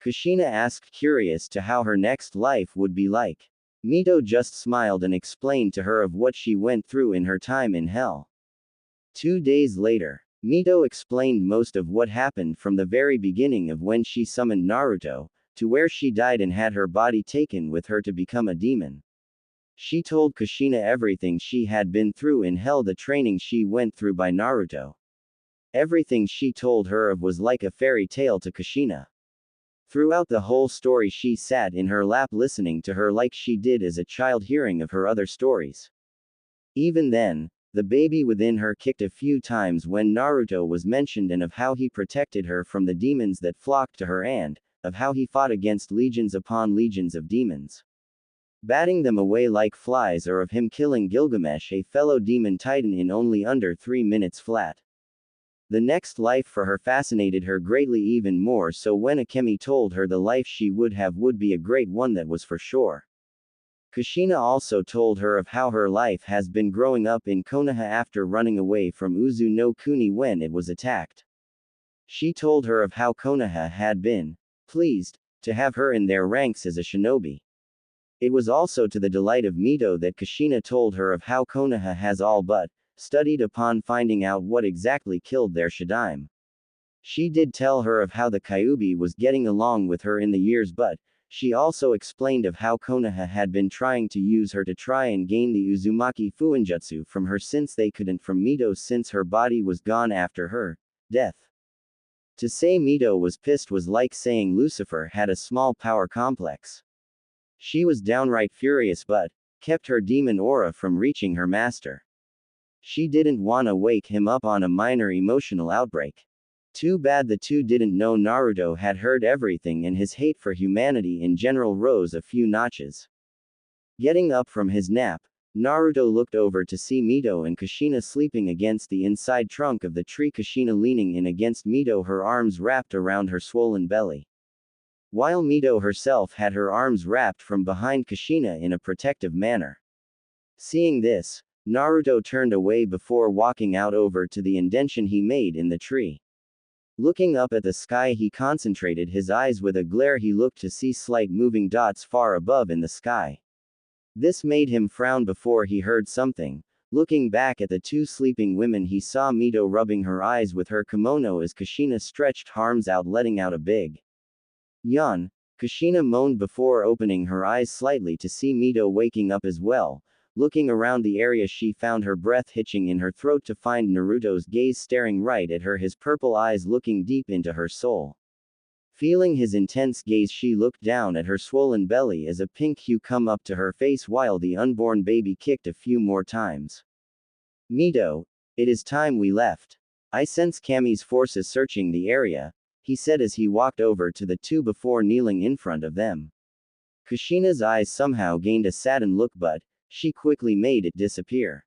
Kushina asked, curious to how her next life would be like. Mito just smiled and explained to her of what she went through in her time in hell. 2 days later, Mito explained most of what happened from the very beginning of when she summoned Naruto, to where she died and had her body taken with her to become a demon. She told Kushina everything she had been through in hell, the training she went through by Naruto. Everything she told her of was like a fairy tale to Kushina. Throughout the whole story she sat in her lap listening to her like she did as a child hearing of her other stories. Even then, the baby within her kicked a few times when Naruto was mentioned and of how he protected her from the demons that flocked to her and, of how he fought against legions upon legions of demons, batting them away like flies, or of him killing Gilgamesh, a fellow demon titan, in only under 3 minutes flat. The next life for her fascinated her greatly, even more so when Akemi told her the life she would have would be a great one, that was for sure. Kushina also told her of how her life has been growing up in Konoha after running away from Uzu no Kuni when it was attacked. She told her of how Konoha had been pleased to have her in their ranks as a shinobi. It was also to the delight of Mito that Kushina told her of how Konoha has all but studied upon finding out what exactly killed their Shadaime. She did tell her of how the Kyuubi was getting along with her in the years, but she also explained of how Konoha had been trying to use her to try and gain the Uzumaki Fuinjutsu from her since they couldn't from Mito since her body was gone after her death. To say Mito was pissed was like saying Lucifer had a small power complex. She was downright furious but kept her demon aura from reaching her master. She didn't wanna wake him up on a minor emotional outbreak. Too bad the two didn't know Naruto had heard everything and his hate for humanity in general rose a few notches. Getting up from his nap, Naruto looked over to see Mito and Kushina sleeping against the inside trunk of the tree, Kushina leaning in against Mito, her arms wrapped around her swollen belly, while Mito herself had her arms wrapped from behind Kushina in a protective manner. Seeing this, Naruto turned away before walking out over to the indention he made in the tree. Looking up at the sky, he concentrated his eyes with a glare. He looked to see slight moving dots far above in the sky. This made him frown before he heard something. Looking back at the two sleeping women, he saw Mito rubbing her eyes with her kimono as Kushina stretched arms out, letting out a big yawn. Kushina moaned before opening her eyes slightly to see Mito waking up as well. Looking around the area, she found her breath hitching in her throat to find Naruto's gaze staring right at her, his purple eyes looking deep into her soul. Feeling his intense gaze, she looked down at her swollen belly as a pink hue come up to her face while the unborn baby kicked a few more times. Mito, it is time we left. I sense Kami's forces searching the area, he said as he walked over to the two before kneeling in front of them. Kushina's eyes somehow gained a saddened look, but she quickly made it disappear.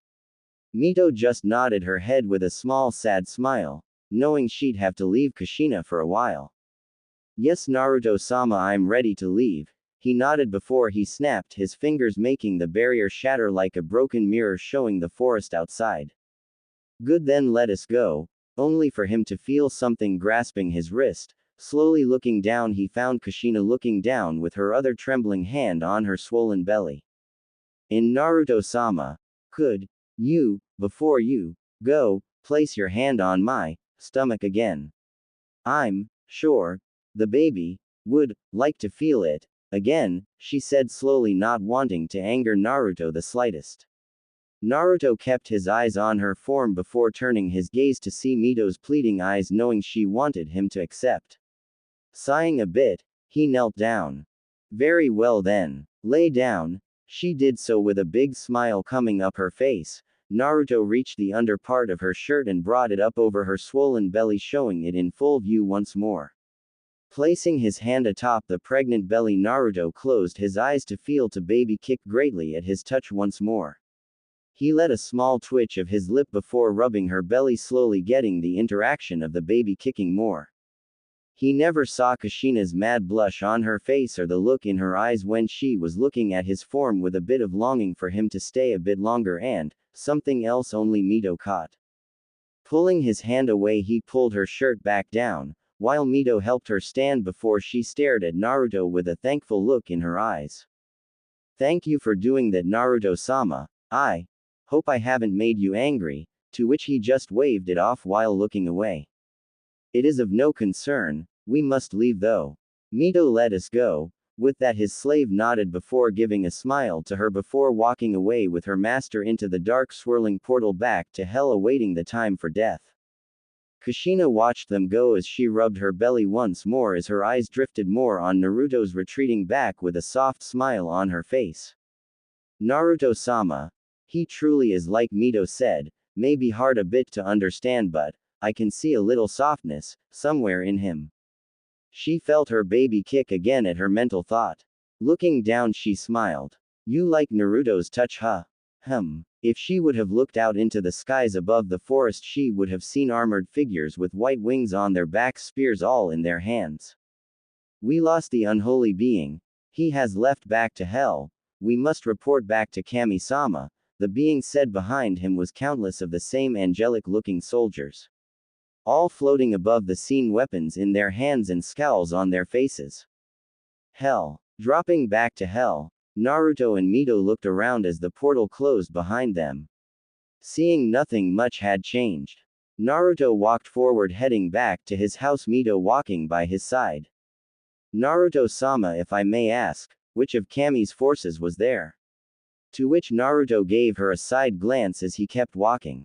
Mito just nodded her head with a small sad smile, knowing she'd have to leave Kushina for a while. Yes, Naruto-sama, I'm ready to leave, he nodded before he snapped his fingers, making the barrier shatter like a broken mirror showing the forest outside. Good, then let us go, only for him to feel something grasping his wrist. Slowly looking down, he found Kushina looking down with her other trembling hand on her swollen belly. In Naruto-sama, could you, before you go, place your hand on my stomach again? I'm sure the baby would like to feel it again, she said slowly, not wanting to anger Naruto the slightest. Naruto kept his eyes on her form before turning his gaze to see Mito's pleading eyes, knowing she wanted him to accept. Sighing a bit, he knelt down. Very well then, lay down. She did so with a big smile coming up her face. Naruto reached the under part of her shirt and brought it up over her swollen belly, showing it in full view once more. Placing his hand atop the pregnant belly, Naruto closed his eyes to feel the baby kick greatly at his touch once more. He let a small twitch of his lip before rubbing her belly, slowly getting the interaction of the baby kicking more. He never saw Kushina's mad blush on her face or the look in her eyes when she was looking at his form with a bit of longing for him to stay a bit longer, and something else only Mito caught. Pulling his hand away, he pulled her shirt back down, while Mito helped her stand before she stared at Naruto with a thankful look in her eyes. Thank you for doing that, Naruto-sama. I hope I haven't made you angry, to which he just waved it off while looking away. It is of no concern, we must leave though. Mito, let us go. With that, his slave nodded before giving a smile to her before walking away with her master into the dark swirling portal back to hell, awaiting the time for death. Kushina watched them go as she rubbed her belly once more as her eyes drifted more on Naruto's retreating back with a soft smile on her face. Naruto-sama. He truly is like Mito said, may be hard a bit to understand but, I can see a little softness, somewhere in him. She felt her baby kick again at her mental thought. Looking down she smiled. You like Naruto's touch huh? If she would have looked out into the skies above the forest she would have seen armored figures with white wings on their backs, spears all in their hands. We lost the unholy being. He has left back to hell. We must report back to Kami-sama. The being said behind him was countless of the same angelic-looking soldiers. All floating above the scene, weapons in their hands and scowls on their faces. Hell. Dropping back to hell. Naruto and Mito looked around as the portal closed behind them. Seeing nothing much had changed. Naruto walked forward heading back to his house, Mito walking by his side. Naruto-sama, if I may ask, which of Kami's forces was there? To which Naruto gave her a side glance as he kept walking.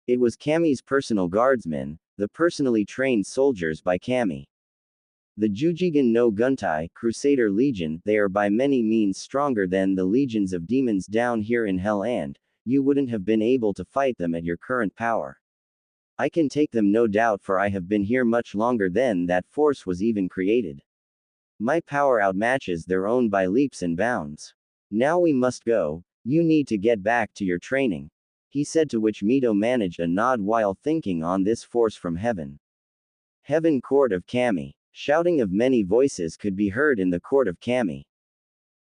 It was Kami's personal guardsmen, the personally trained soldiers by Kami. The Jujigen no Guntai, Crusader Legion, they are by many means stronger than the legions of demons down here in hell and, you wouldn't have been able to fight them at your current power. I can take them no doubt for I have been here much longer than that force was even created. My power outmatches their own by leaps and bounds. Now we must go, you need to get back to your training. He said, to which Mito managed a nod while thinking on this force from heaven. Heaven court of Kami. Shouting of many voices could be heard in the court of Kami.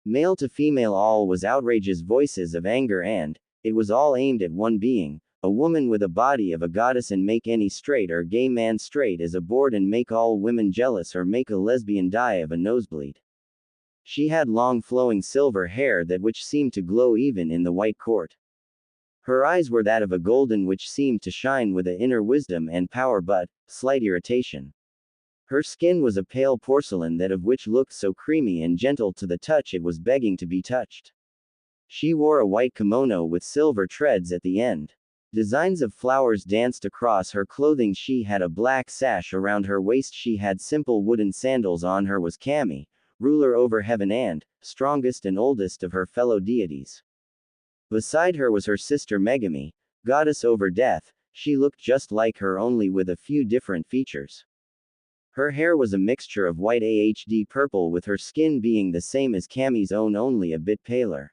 Male to female all was outrageous voices of anger and, it was all aimed at one being, a woman with a body of a goddess and make any straight or gay man straight as a board and make all women jealous or make a lesbian die of a nosebleed. She had long flowing silver hair that which seemed to glow even in the white court. Her eyes were that of a golden which seemed to shine with a inner wisdom and power but, slight irritation. Her skin was a pale porcelain that of which looked so creamy and gentle to the touch it was begging to be touched. She wore a white kimono with silver threads at the end. Designs of flowers danced across her clothing. She had a black sash around her waist. She had simple wooden sandals on. Her was Kami, ruler over heaven and, strongest and oldest of her fellow deities. Beside her was her sister Megami, goddess over death. She looked just like her only with a few different features. Her hair was a mixture of white and purple with her skin being the same as Kami's own only a bit paler.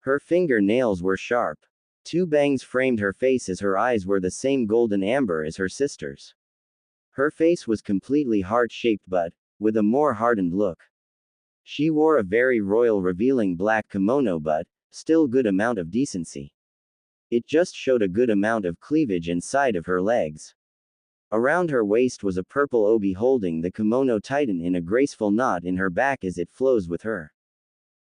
Her fingernails were sharp. Two bangs framed her face as her eyes were the same golden amber as her sister's. Her face was completely heart-shaped but, with a more hardened look. She wore a very royal revealing black kimono but, still good amount of decency. It just showed a good amount of cleavage and side of her legs. Around her waist was a purple obi holding the kimono tighten in a graceful knot in her back as it flows with her.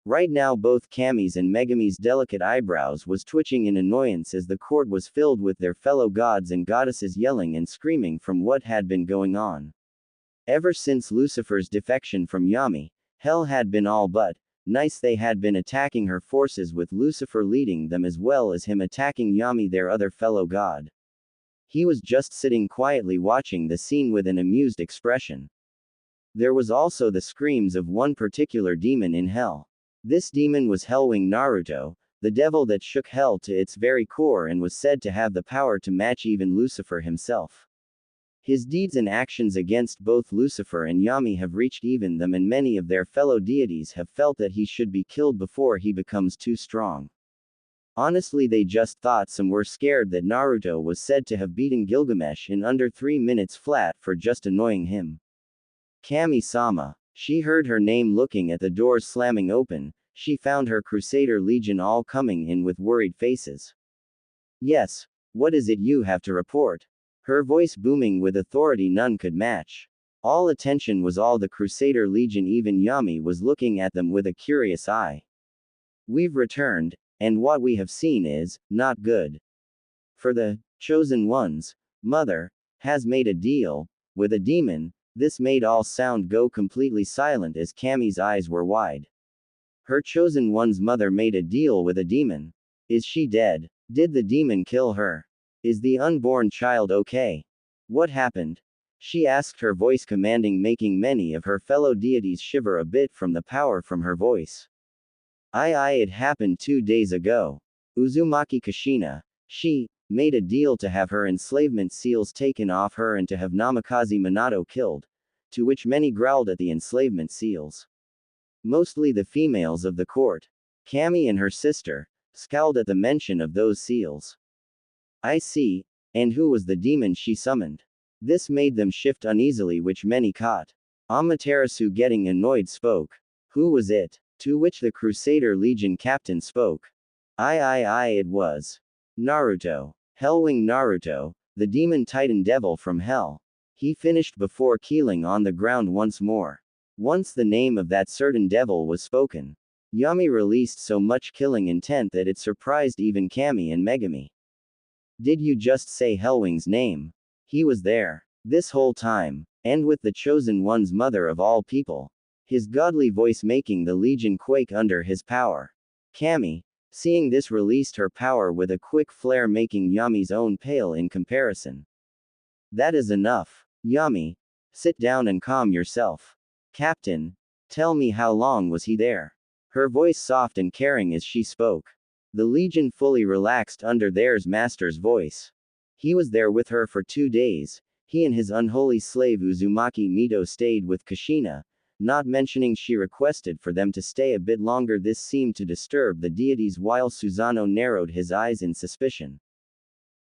Right now both Kami's and Megami's delicate eyebrows was twitching in annoyance as the court was filled with their fellow gods and goddesses yelling and screaming from what had been going on. Ever since Lucifer's defection from Yami, hell had been all but nice. They had been attacking her forces with Lucifer leading them as well as him attacking Yami, their other fellow god. He was just sitting quietly watching the scene with an amused expression. There was also the screams of one particular demon in hell. This demon was Hellwing Naruto, the devil that shook hell to its very core and was said to have the power to match even Lucifer himself. His deeds and actions against both Lucifer and Yami have reached even them, and many of their fellow deities have felt that he should be killed before he becomes too strong. Honestly, they just thought some were scared that Naruto was said to have beaten Gilgamesh in under 3 minutes flat for just annoying him. Kami-sama. She heard her name looking at the doors slamming open. She found her Crusader Legion all coming in with worried faces. Yes, what is it you have to report? Her voice booming with authority none could match. All attention was all the Crusader Legion. Even Yami was looking at them with a curious eye. We've returned, and what we have seen is not good. For the chosen ones, Mother has made a deal with a demon. This made all sound go completely silent as Kami's eyes were wide. Her chosen one's mother made a deal with a demon. Is she dead? Did the demon kill her? Is the unborn child okay? What happened? She asked, her voice commanding, making many of her fellow deities shiver a bit from the power from her voice. It happened 2 days ago. Uzumaki Kushina. She made a deal to have her enslavement seals taken off her and to have Namikaze Minato killed, to which many growled at the enslavement seals. Mostly the females of the court. Kami and her sister scowled at the mention of those seals. I see. And who was the demon she summoned? This made them shift uneasily, which many caught. Amaterasu, getting annoyed, spoke. Who was it? To which the Crusader Legion captain spoke. It was Naruto. Hellwing Naruto, the demon titan devil from hell. He finished before keeling on the ground once more. Once the name of that certain devil was spoken, Yami released so much killing intent that it surprised even Kami and Megami. Did you just say Hellwing's name? He was there this whole time, and with the chosen one's mother of all people. His godly voice making the legion quake under his power. Kami, seeing this, released her power with a quick flare, making Yami's own pale in comparison. That is enough. Yami, sit down and calm yourself. Captain, tell me, how long was he there? Her voice soft and caring as she spoke. The legion fully relaxed under their master's voice. He was there with her for 2 days. He and his unholy slave Uzumaki Mito stayed with Kushina, not mentioning she requested for them to stay a bit longer. This seemed to disturb the deities, while Susanoo narrowed his eyes in suspicion.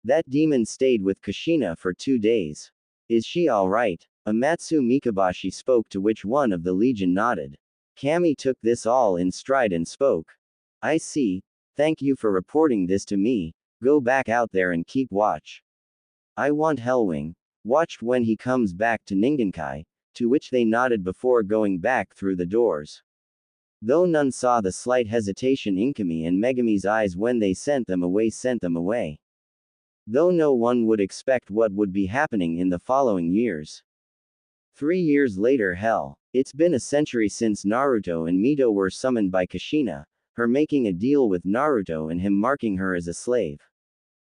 That demon stayed with Kushina for 2 days. Is she alright? Amatsu Mikabashi spoke, to which one of the legion nodded. Kami took this all in stride and spoke. I see. Thank you for reporting this to me. Go back out there and keep watch. I want Hellwing watched when he comes back to Ningenkai, to which they nodded before going back through the doors. Though none saw the slight hesitation in Kami and Megami's eyes when they sent them away. Though no one would expect what would be happening in the following years. 3 years later. Hell. It's been a century since Naruto and Mito were summoned by Kushina, her making a deal with Naruto and him marking her as a slave.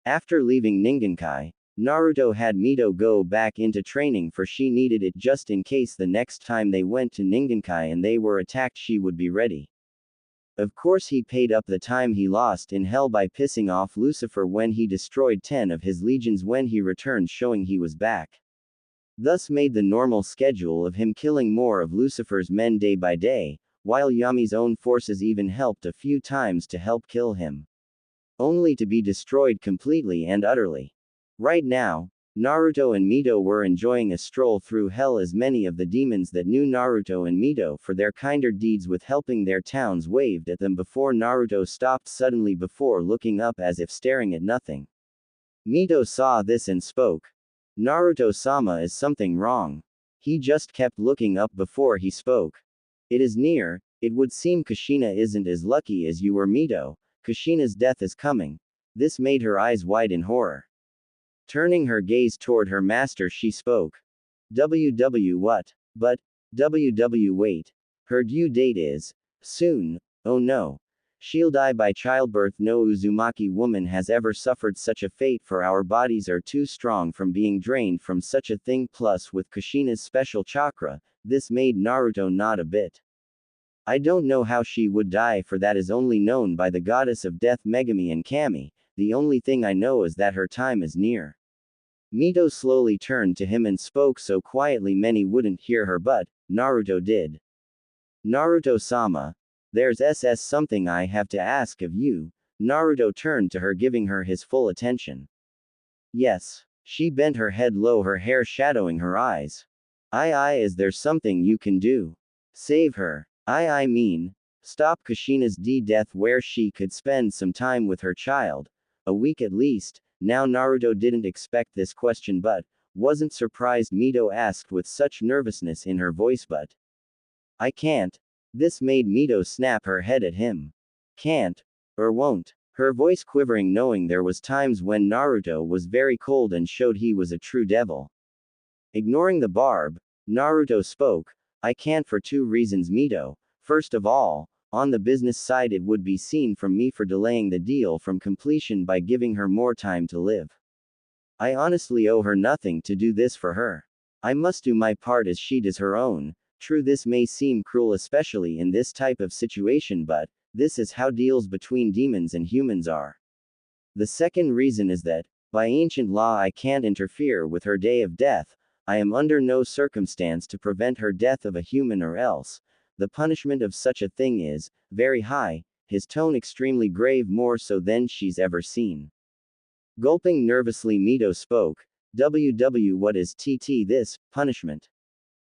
After leaving Ningenkai, Naruto had Mito go back into training, for she needed it just in case the next time they went to Ningenkai and they were attacked, she would be ready. Of course, he paid up the time he lost in hell by pissing off Lucifer when he destroyed 10 of his legions when he returned, showing he was back. Thus made the normal schedule of him killing more of Lucifer's men day by day, while Yami's own forces even helped a few times to help kill him. Only to be destroyed completely and utterly. Right now, Naruto and Mito were enjoying a stroll through hell, as many of the demons that knew Naruto and Mito for their kinder deeds with helping their towns waved at them before Naruto stopped suddenly before looking up as if staring at nothing. Mito saw this and spoke. Naruto-sama, is something wrong? He just kept looking up before he spoke. It is near. It would seem Kushina isn't as lucky as you were, Mito. Kushina's death is coming. This made her eyes wide in horror. Turning her gaze toward her master, she spoke. What? But, wait. Her due date is soon. Oh no. She'll die by childbirth. No Uzumaki woman has ever suffered such a fate, for our bodies are too strong from being drained from such a thing. Plus, with Kushina's special chakra, this made Naruto nod a bit. I don't know how she would die, for that is only known by the goddess of death Megami and Kami. The only thing I know is that her time is near. Mito slowly turned to him and spoke so quietly many wouldn't hear her, but Naruto did. Naruto-sama, there's something I have to ask of you. Naruto turned to her, giving her his full attention. Yes. She bent her head low, her hair shadowing her eyes. Is there something you can do? Save her. I mean, stop Kushina's death where she could spend some time with her child. A week at least. Now Naruto didn't expect this question, but wasn't surprised Mito asked with such nervousness in her voice. But I can't. This made Mito snap her head at him. Can't. Or won't. Her voice quivering, knowing there was times when Naruto was very cold and showed he was a true devil. Ignoring the barb, Naruto spoke. I can't for 2 reasons, Mito. First of all, on the business side, it would be seen from me for delaying the deal from completion by giving her more time to live. I honestly owe her nothing to do this for her. I must do my part as she does her own. True, this may seem cruel, especially in this type of situation, but this is how deals between demons and humans are. The second reason is that, by ancient law, I can't interfere with her day of death. I am under no circumstance to prevent her death of a human, or else the punishment of such a thing is very high, his tone extremely grave, more so than she's ever seen. Gulping nervously, Mito spoke. What is this punishment?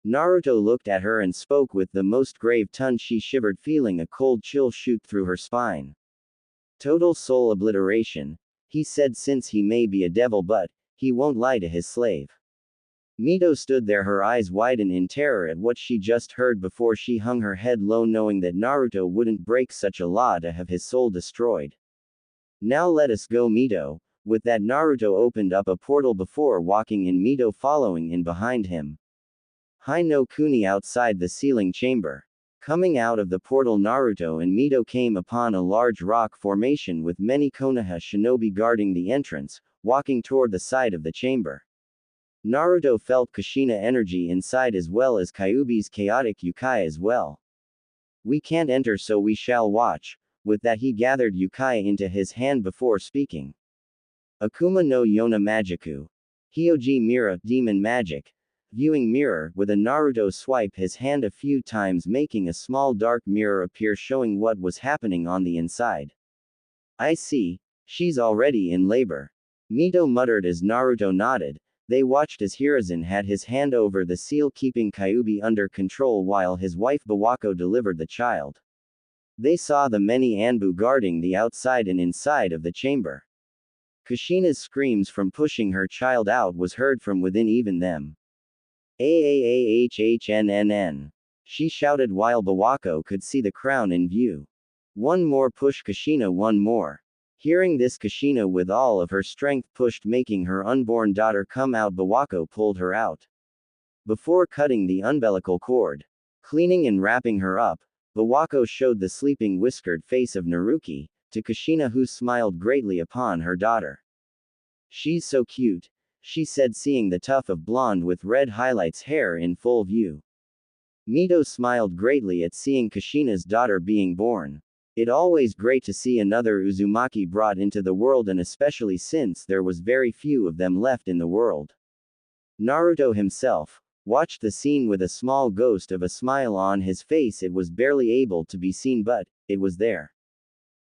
Naruto looked at her and spoke with the most grave tone. She shivered, feeling a cold chill shoot through her spine. Total soul obliteration, he said, since he may be a devil, but he won't lie to his slave. Mito stood there, her eyes widen in terror at what she just heard before she hung her head low, knowing that Naruto wouldn't break such a law to have his soul destroyed. Now let us go, Mito. With that, Naruto opened up a portal before walking in, Mito following in behind him. Hi no Kuni outside the ceiling chamber. Coming out of the portal, Naruto and Mito came upon a large rock formation with many Konoha shinobi guarding the entrance, walking toward the side of the chamber. Naruto felt Kushina energy inside as well as Kyuubi's chaotic Yukai as well. We can't enter, so we shall watch. With that, he gathered Yukai into his hand before speaking. Akuma no Yona Magiku. Hyoji Mira, Demon Magic. Viewing mirror, with a Naruto swipe his hand a few times, making a small dark mirror appear showing what was happening on the inside. I see. She's already in labor. Mito muttered as Naruto nodded. They watched as Hiruzen had his hand over the seal, keeping Kyuubi under control while his wife Bawako delivered the child. They saw the many Anbu guarding the outside and inside of the chamber. Kushina's screams from pushing her child out was heard from within even them. Aahhnn. She shouted while Bawako could see the crown in view. One more push, Kushina, one more. Hearing this, Kushina with all of her strength pushed, making her unborn daughter come out. Bawako pulled her out. Before cutting the umbilical cord, cleaning and wrapping her up, Bawako showed the sleeping whiskered face of Naruki to Kushina, who smiled greatly upon her daughter. She's so cute, she said, seeing the tuft of blonde with red highlights hair in full view. Mito smiled greatly at seeing Kushina's daughter being born. It's always great to see another Uzumaki brought into the world, and especially since there was very few of them left in the world. Naruto himself watched the scene with a small ghost of a smile on his face. It was barely able to be seen, but it was there.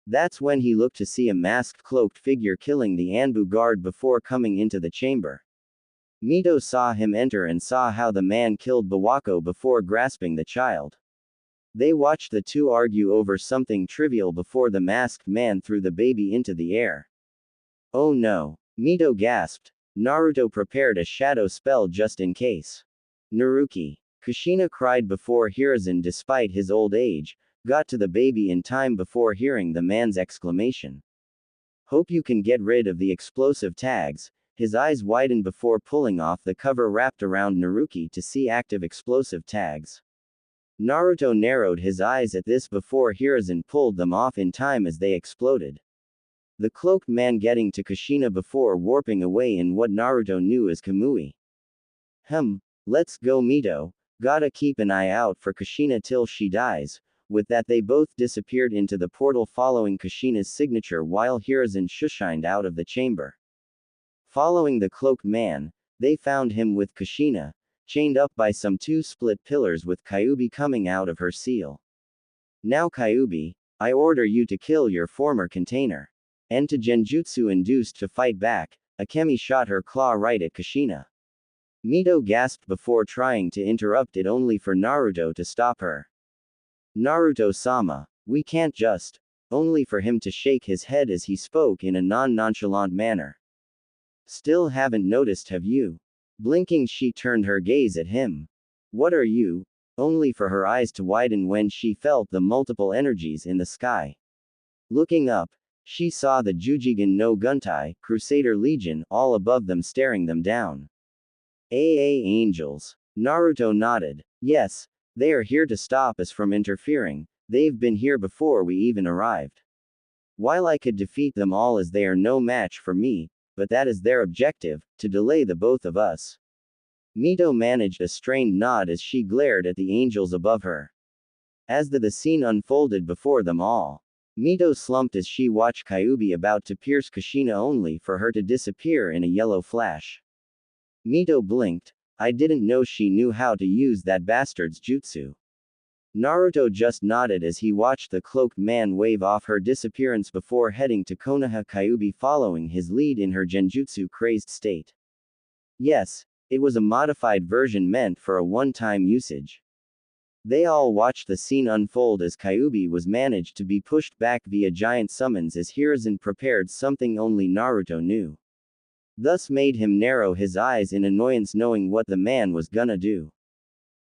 That's when he looked to see a masked, cloaked figure killing the Anbu guard before coming into the chamber. Mito saw him enter and saw how the man killed Bawako before grasping the child. They watched the two argue over something trivial before the masked man threw the baby into the air. Oh no! Mito gasped. Naruto prepared a shadow spell just in case. Naruki. Kushina cried before Hiruzen, despite his old age, got to the baby in time before hearing the man's exclamation. Hope you can get rid of the explosive tags. His eyes widened before pulling off the cover wrapped around Naruki to see active explosive tags. Naruto narrowed his eyes at this before Hiruzen pulled them off in time as they exploded. The cloaked man getting to Kushina before warping away in what Naruto knew as Kamui. Let's go, Mito. Gotta keep an eye out for Kushina till she dies. With that, they both disappeared into the portal following Kushina's signature while Hiruzen shushined out of the chamber. Following the cloaked man, they found him with Kushina, chained up by some two split pillars with Kyuubi coming out of her seal. Now Kyuubi, I order you to kill your former container. And to genjutsu induced to fight back, Akemi shot her claw right at Kushina. Mito gasped before trying to interrupt it, only for Naruto to stop her. Naruto-sama, we can't just, only for him to shake his head as he spoke in a non-nonchalant manner. Still haven't noticed, have you? Blinking, she turned her gaze at him. What are you? Only for her eyes to widen when she felt the multiple energies in the sky. Looking up, she saw the Jujigen no Guntai, Crusader Legion, all above them staring them down. Angels. Naruto nodded. Yes, they are here to stop us from interfering. They've been here before we even arrived. While I could defeat them all as they are no match for me, but that is their objective, to delay the both of us. Mito managed a strained nod as she glared at the angels above her. As the scene unfolded before them all, Mito slumped as she watched Kyuubi about to pierce Kushina only for her to disappear in a yellow flash. Mito blinked. I didn't know she knew how to use that bastard's jutsu. Naruto just nodded as he watched the cloaked man wave off her disappearance before heading to Konoha, Kyuubi following his lead in her genjutsu-crazed state. Yes, it was a modified version meant for a one-time usage. They all watched the scene unfold as Kyuubi was managed to be pushed back via giant summons as Hiruzen prepared something only Naruto knew. Thus made him narrow his eyes in annoyance knowing what the man was gonna do.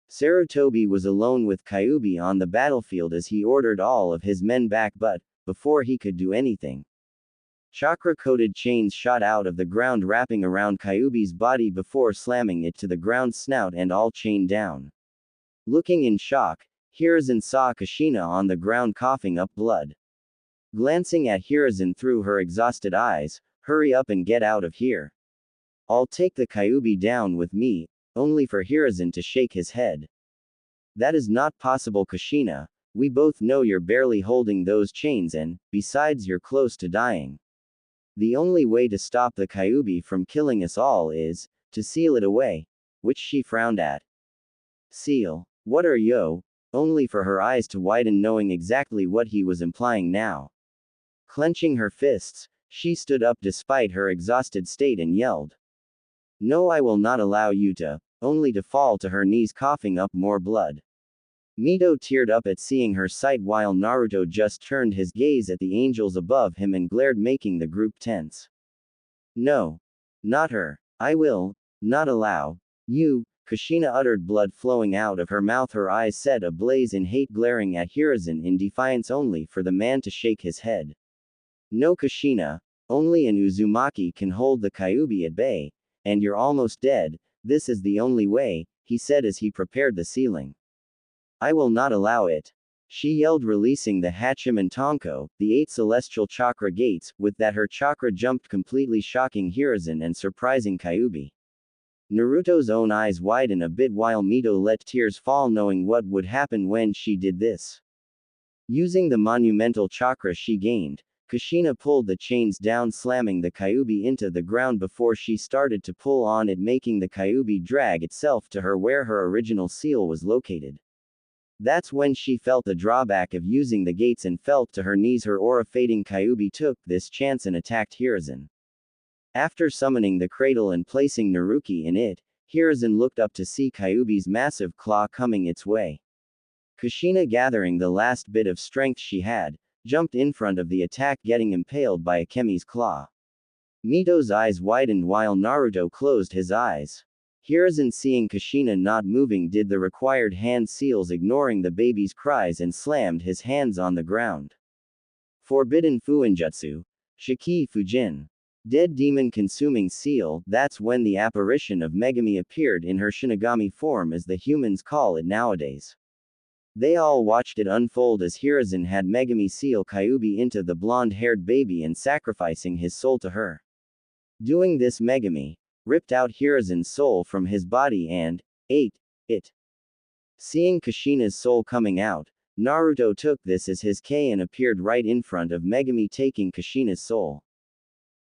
Sarutobi was alone with Kyuubi on the battlefield as he ordered all of his men back, but, before he could do anything, chakra-coated chains shot out of the ground wrapping around Kyuubi's body before slamming it to the ground, snout and all chained down. Looking in shock, Hiruzen saw Kushina on the ground coughing up blood. Glancing at Hiruzen through her exhausted eyes, hurry up and get out of here. I'll take the Kyuubi down with me, only for Hiruzen to shake his head. That is not possible, Kushina. We both know you're barely holding those chains and, besides, you're close to dying. The only way to stop the Kyuubi from killing us all is to seal it away, which she frowned at. Seal? What are yo? Only for her eyes to widen knowing exactly what he was implying now. Clenching her fists, she stood up despite her exhausted state and yelled. No, I will not allow you to, only to fall to her knees coughing up more blood. Mito teared up at seeing her sight while Naruto just turned his gaze at the angels above him and glared, making the group tense. No. Not her. I will not allow you. Kushina uttered, blood flowing out of her mouth, her eyes set ablaze in hate, glaring at Hiruzen in defiance only for the man to shake his head. No, Kushina, only an Uzumaki can hold the Kyuubi at bay, and you're almost dead. This is the only way, he said as he prepared the sealing. I will not allow it. She yelled, releasing the Hachim and Tonko, the 8 celestial chakra gates, with that her chakra jumped completely, shocking Hiruzen and surprising Kyuubi. Naruto's own eyes widened a bit while Mito let tears fall knowing what would happen when she did this. Using the monumental chakra she gained, Kushina pulled the chains down, slamming the Kyuubi into the ground before she started to pull on it, making the Kyuubi drag itself to her where her original seal was located. That's when she felt the drawback of using the gates and felt to her knees. Her aura fading, Kyuubi took this chance and attacked Hiruzen. After summoning the cradle and placing Naruki in it, Hiruzen looked up to see Kyuubi's massive claw coming its way. Kushina, gathering the last bit of strength she had, jumped in front of the attack, getting impaled by Akemi's claw. Mito's eyes widened while Naruto closed his eyes. Hiruzen, seeing Kushina not moving, did the required hand seals, ignoring the baby's cries, and slammed his hands on the ground. Forbidden Fuinjutsu. Shiki Fujin. Dead demon consuming seal. That's when the apparition of Megami appeared in her Shinigami form, as the humans call it nowadays. They all watched it unfold as Hiruzen had Megami seal Kyuubi into the blonde-haired baby and sacrificing his soul to her. Doing this, Megami ripped out Hiruzen's soul from his body and ate it. Seeing Kushina's soul coming out, Naruto took this as his K and appeared right in front of Megami, taking Kushina's soul.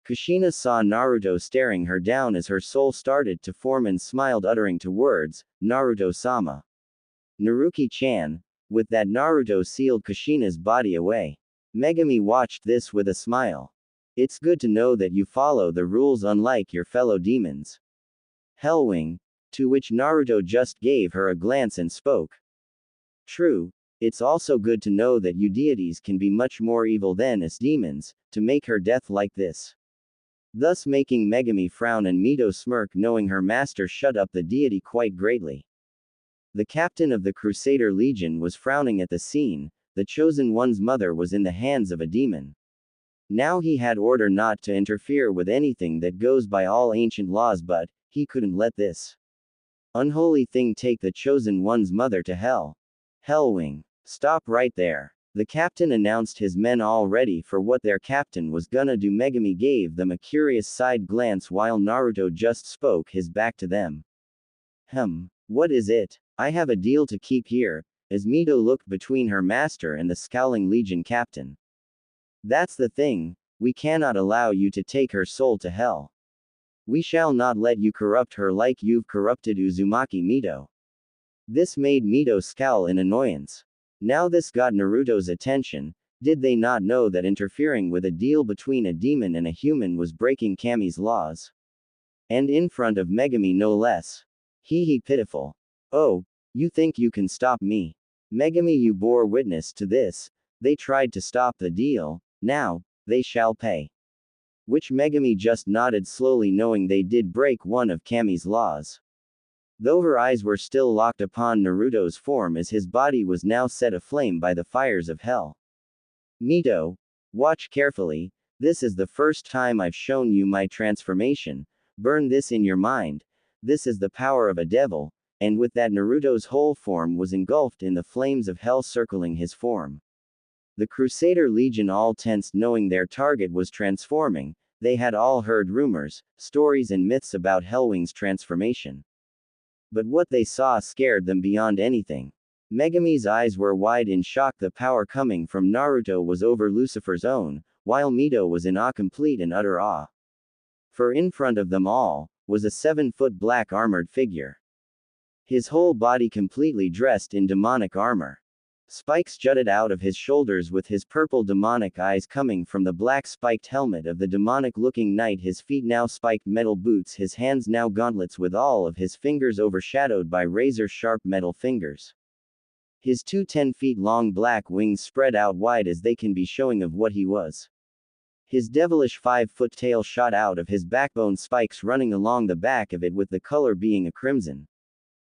Kushina saw Naruto staring her down as her soul started to form and smiled, uttering two words, Naruto-sama. Naruki-chan. With that, Naruto sealed Kushina's body away. Megami watched this with a smile. It's good to know that you follow the rules unlike your fellow demons. Hellwing. To which Naruto just gave her a glance and spoke. True. It's also good to know that you deities can be much more evil than us demons, to make her death like this. Thus making Megami frown and Mito smirk, knowing her master shut up the deity quite greatly. The captain of the Crusader Legion was frowning at the scene. The chosen one's mother was in the hands of a demon. Now he had order not to interfere with anything that goes by all ancient laws, but he couldn't let this unholy thing take the chosen one's mother to hell. Hellwing. Stop right there. The captain announced his men all ready for what their captain was gonna do. Megumi gave them a curious side glance while Naruto just spoke his back to them. What is it? I have a deal to keep here, as Mito looked between her master and the scowling Legion captain. That's the thing, we cannot allow you to take her soul to hell. We shall not let you corrupt her like you've corrupted Uzumaki Mito. This made Mito scowl in annoyance. Now this got Naruto's attention. Did they not know that interfering with a deal between a demon and a human was breaking Kami's laws? And in front of Megumi no less. Hee pitiful. Oh, you think you can stop me? Megumi, you bore witness to this. They tried to stop the deal, now, they shall pay. Which Megumi just nodded slowly, knowing they did break one of Kami's laws. Though her eyes were still locked upon Naruto's form as his body was now set aflame by the fires of hell. Mito, watch carefully, this is the first time I've shown you my transformation, burn this in your mind, this is the power of a devil, and with that Naruto's whole form was engulfed in the flames of hell circling his form. The Crusader Legion all tensed knowing their target was transforming. They had all heard rumors, stories and myths about Hellwing's transformation. But what they saw scared them beyond anything. Megumi's eyes were wide in shock. The power coming from Naruto was over Lucifer's own, while Mito was in awe, complete and utter awe. For in front of them all, was a 7-foot black armored figure. His whole body completely dressed in demonic armor. Spikes jutted out of his shoulders with his purple demonic eyes coming from the black spiked helmet of the demonic-looking knight, his feet now spiked metal boots, his hands now gauntlets with all of his fingers overshadowed by razor-sharp metal fingers. His 2 10-feet-long black wings spread out wide as they can be showing of what he was. His devilish 5-foot tail shot out of his backbone, spikes running along the back of it with the color being a crimson.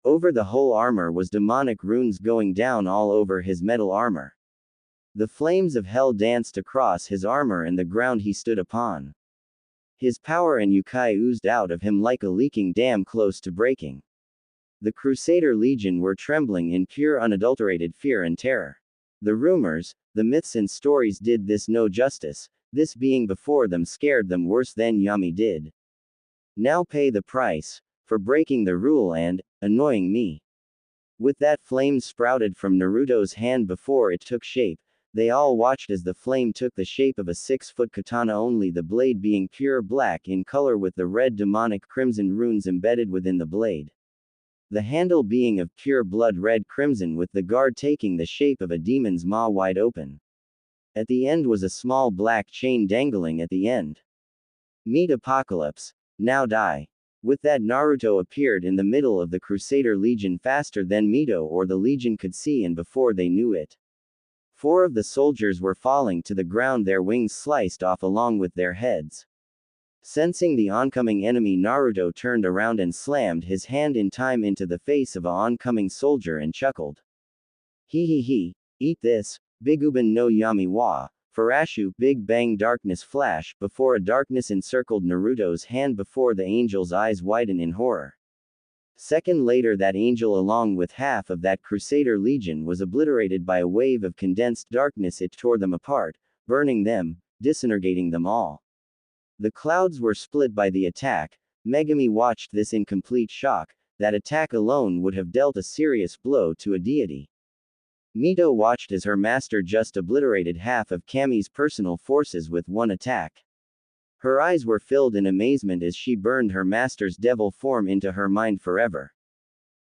Over the whole armor was demonic runes going down all over his metal armor. The flames of hell danced across his armor and the ground he stood upon. His power and yokai oozed out of him like a leaking dam close to breaking. The Crusader Legion were trembling in pure unadulterated fear and terror. The rumors, the myths and stories did this no justice, this being before them scared them worse than Yami did. Now pay the price, for breaking the rule and annoying me. With that, flame sprouted from Naruto's hand before it took shape. They all watched as the flame took the shape of a 6-foot katana, only the blade being pure black in color with the red demonic crimson runes embedded within the blade. The handle being of pure blood red crimson with the guard taking the shape of a demon's maw wide open. At the end was a small black chain dangling at the end. Meet Apocalypse. Now die. With that, Naruto appeared in the middle of the Crusader Legion faster than Mito or the Legion could see, and before they knew it, 4 of the soldiers were falling to the ground, their wings sliced off along with their heads. Sensing the oncoming enemy, Naruto turned around and slammed his hand in time into the face of a oncoming soldier and chuckled. He, eat this, Biguban no Yami wa. Farashu, Big Bang darkness flash, before a darkness encircled Naruto's hand before the angel's eyes widen in horror. Second later, that angel along with half of that Crusader Legion was obliterated by a wave of condensed darkness. It tore them apart, burning them, disintegrating them all. The clouds were split by the attack. Megumi watched this in complete shock. That attack alone would have dealt a serious blow to a deity. Mito watched as her master just obliterated half of Kami's personal forces with one attack. Her eyes were filled in amazement as she burned her master's devil form into her mind forever.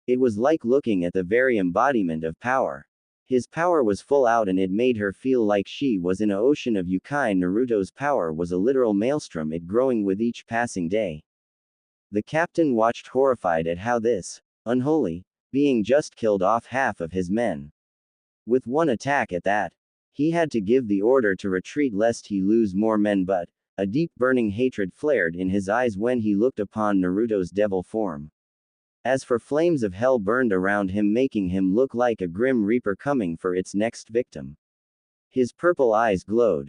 It was like looking at the very embodiment of power. His power was full out and it made her feel like she was in an ocean of yokai. Naruto's power was a literal maelstrom, it growing with each passing day. The captain watched horrified at how this unholy being just killed off half of his men. With one attack at that. He had to give the order to retreat lest he lose more men, but a deep burning hatred flared in his eyes when he looked upon Naruto's devil form. As for flames of hell burned around him, making him look like a grim reaper coming for its next victim. His purple eyes glowed.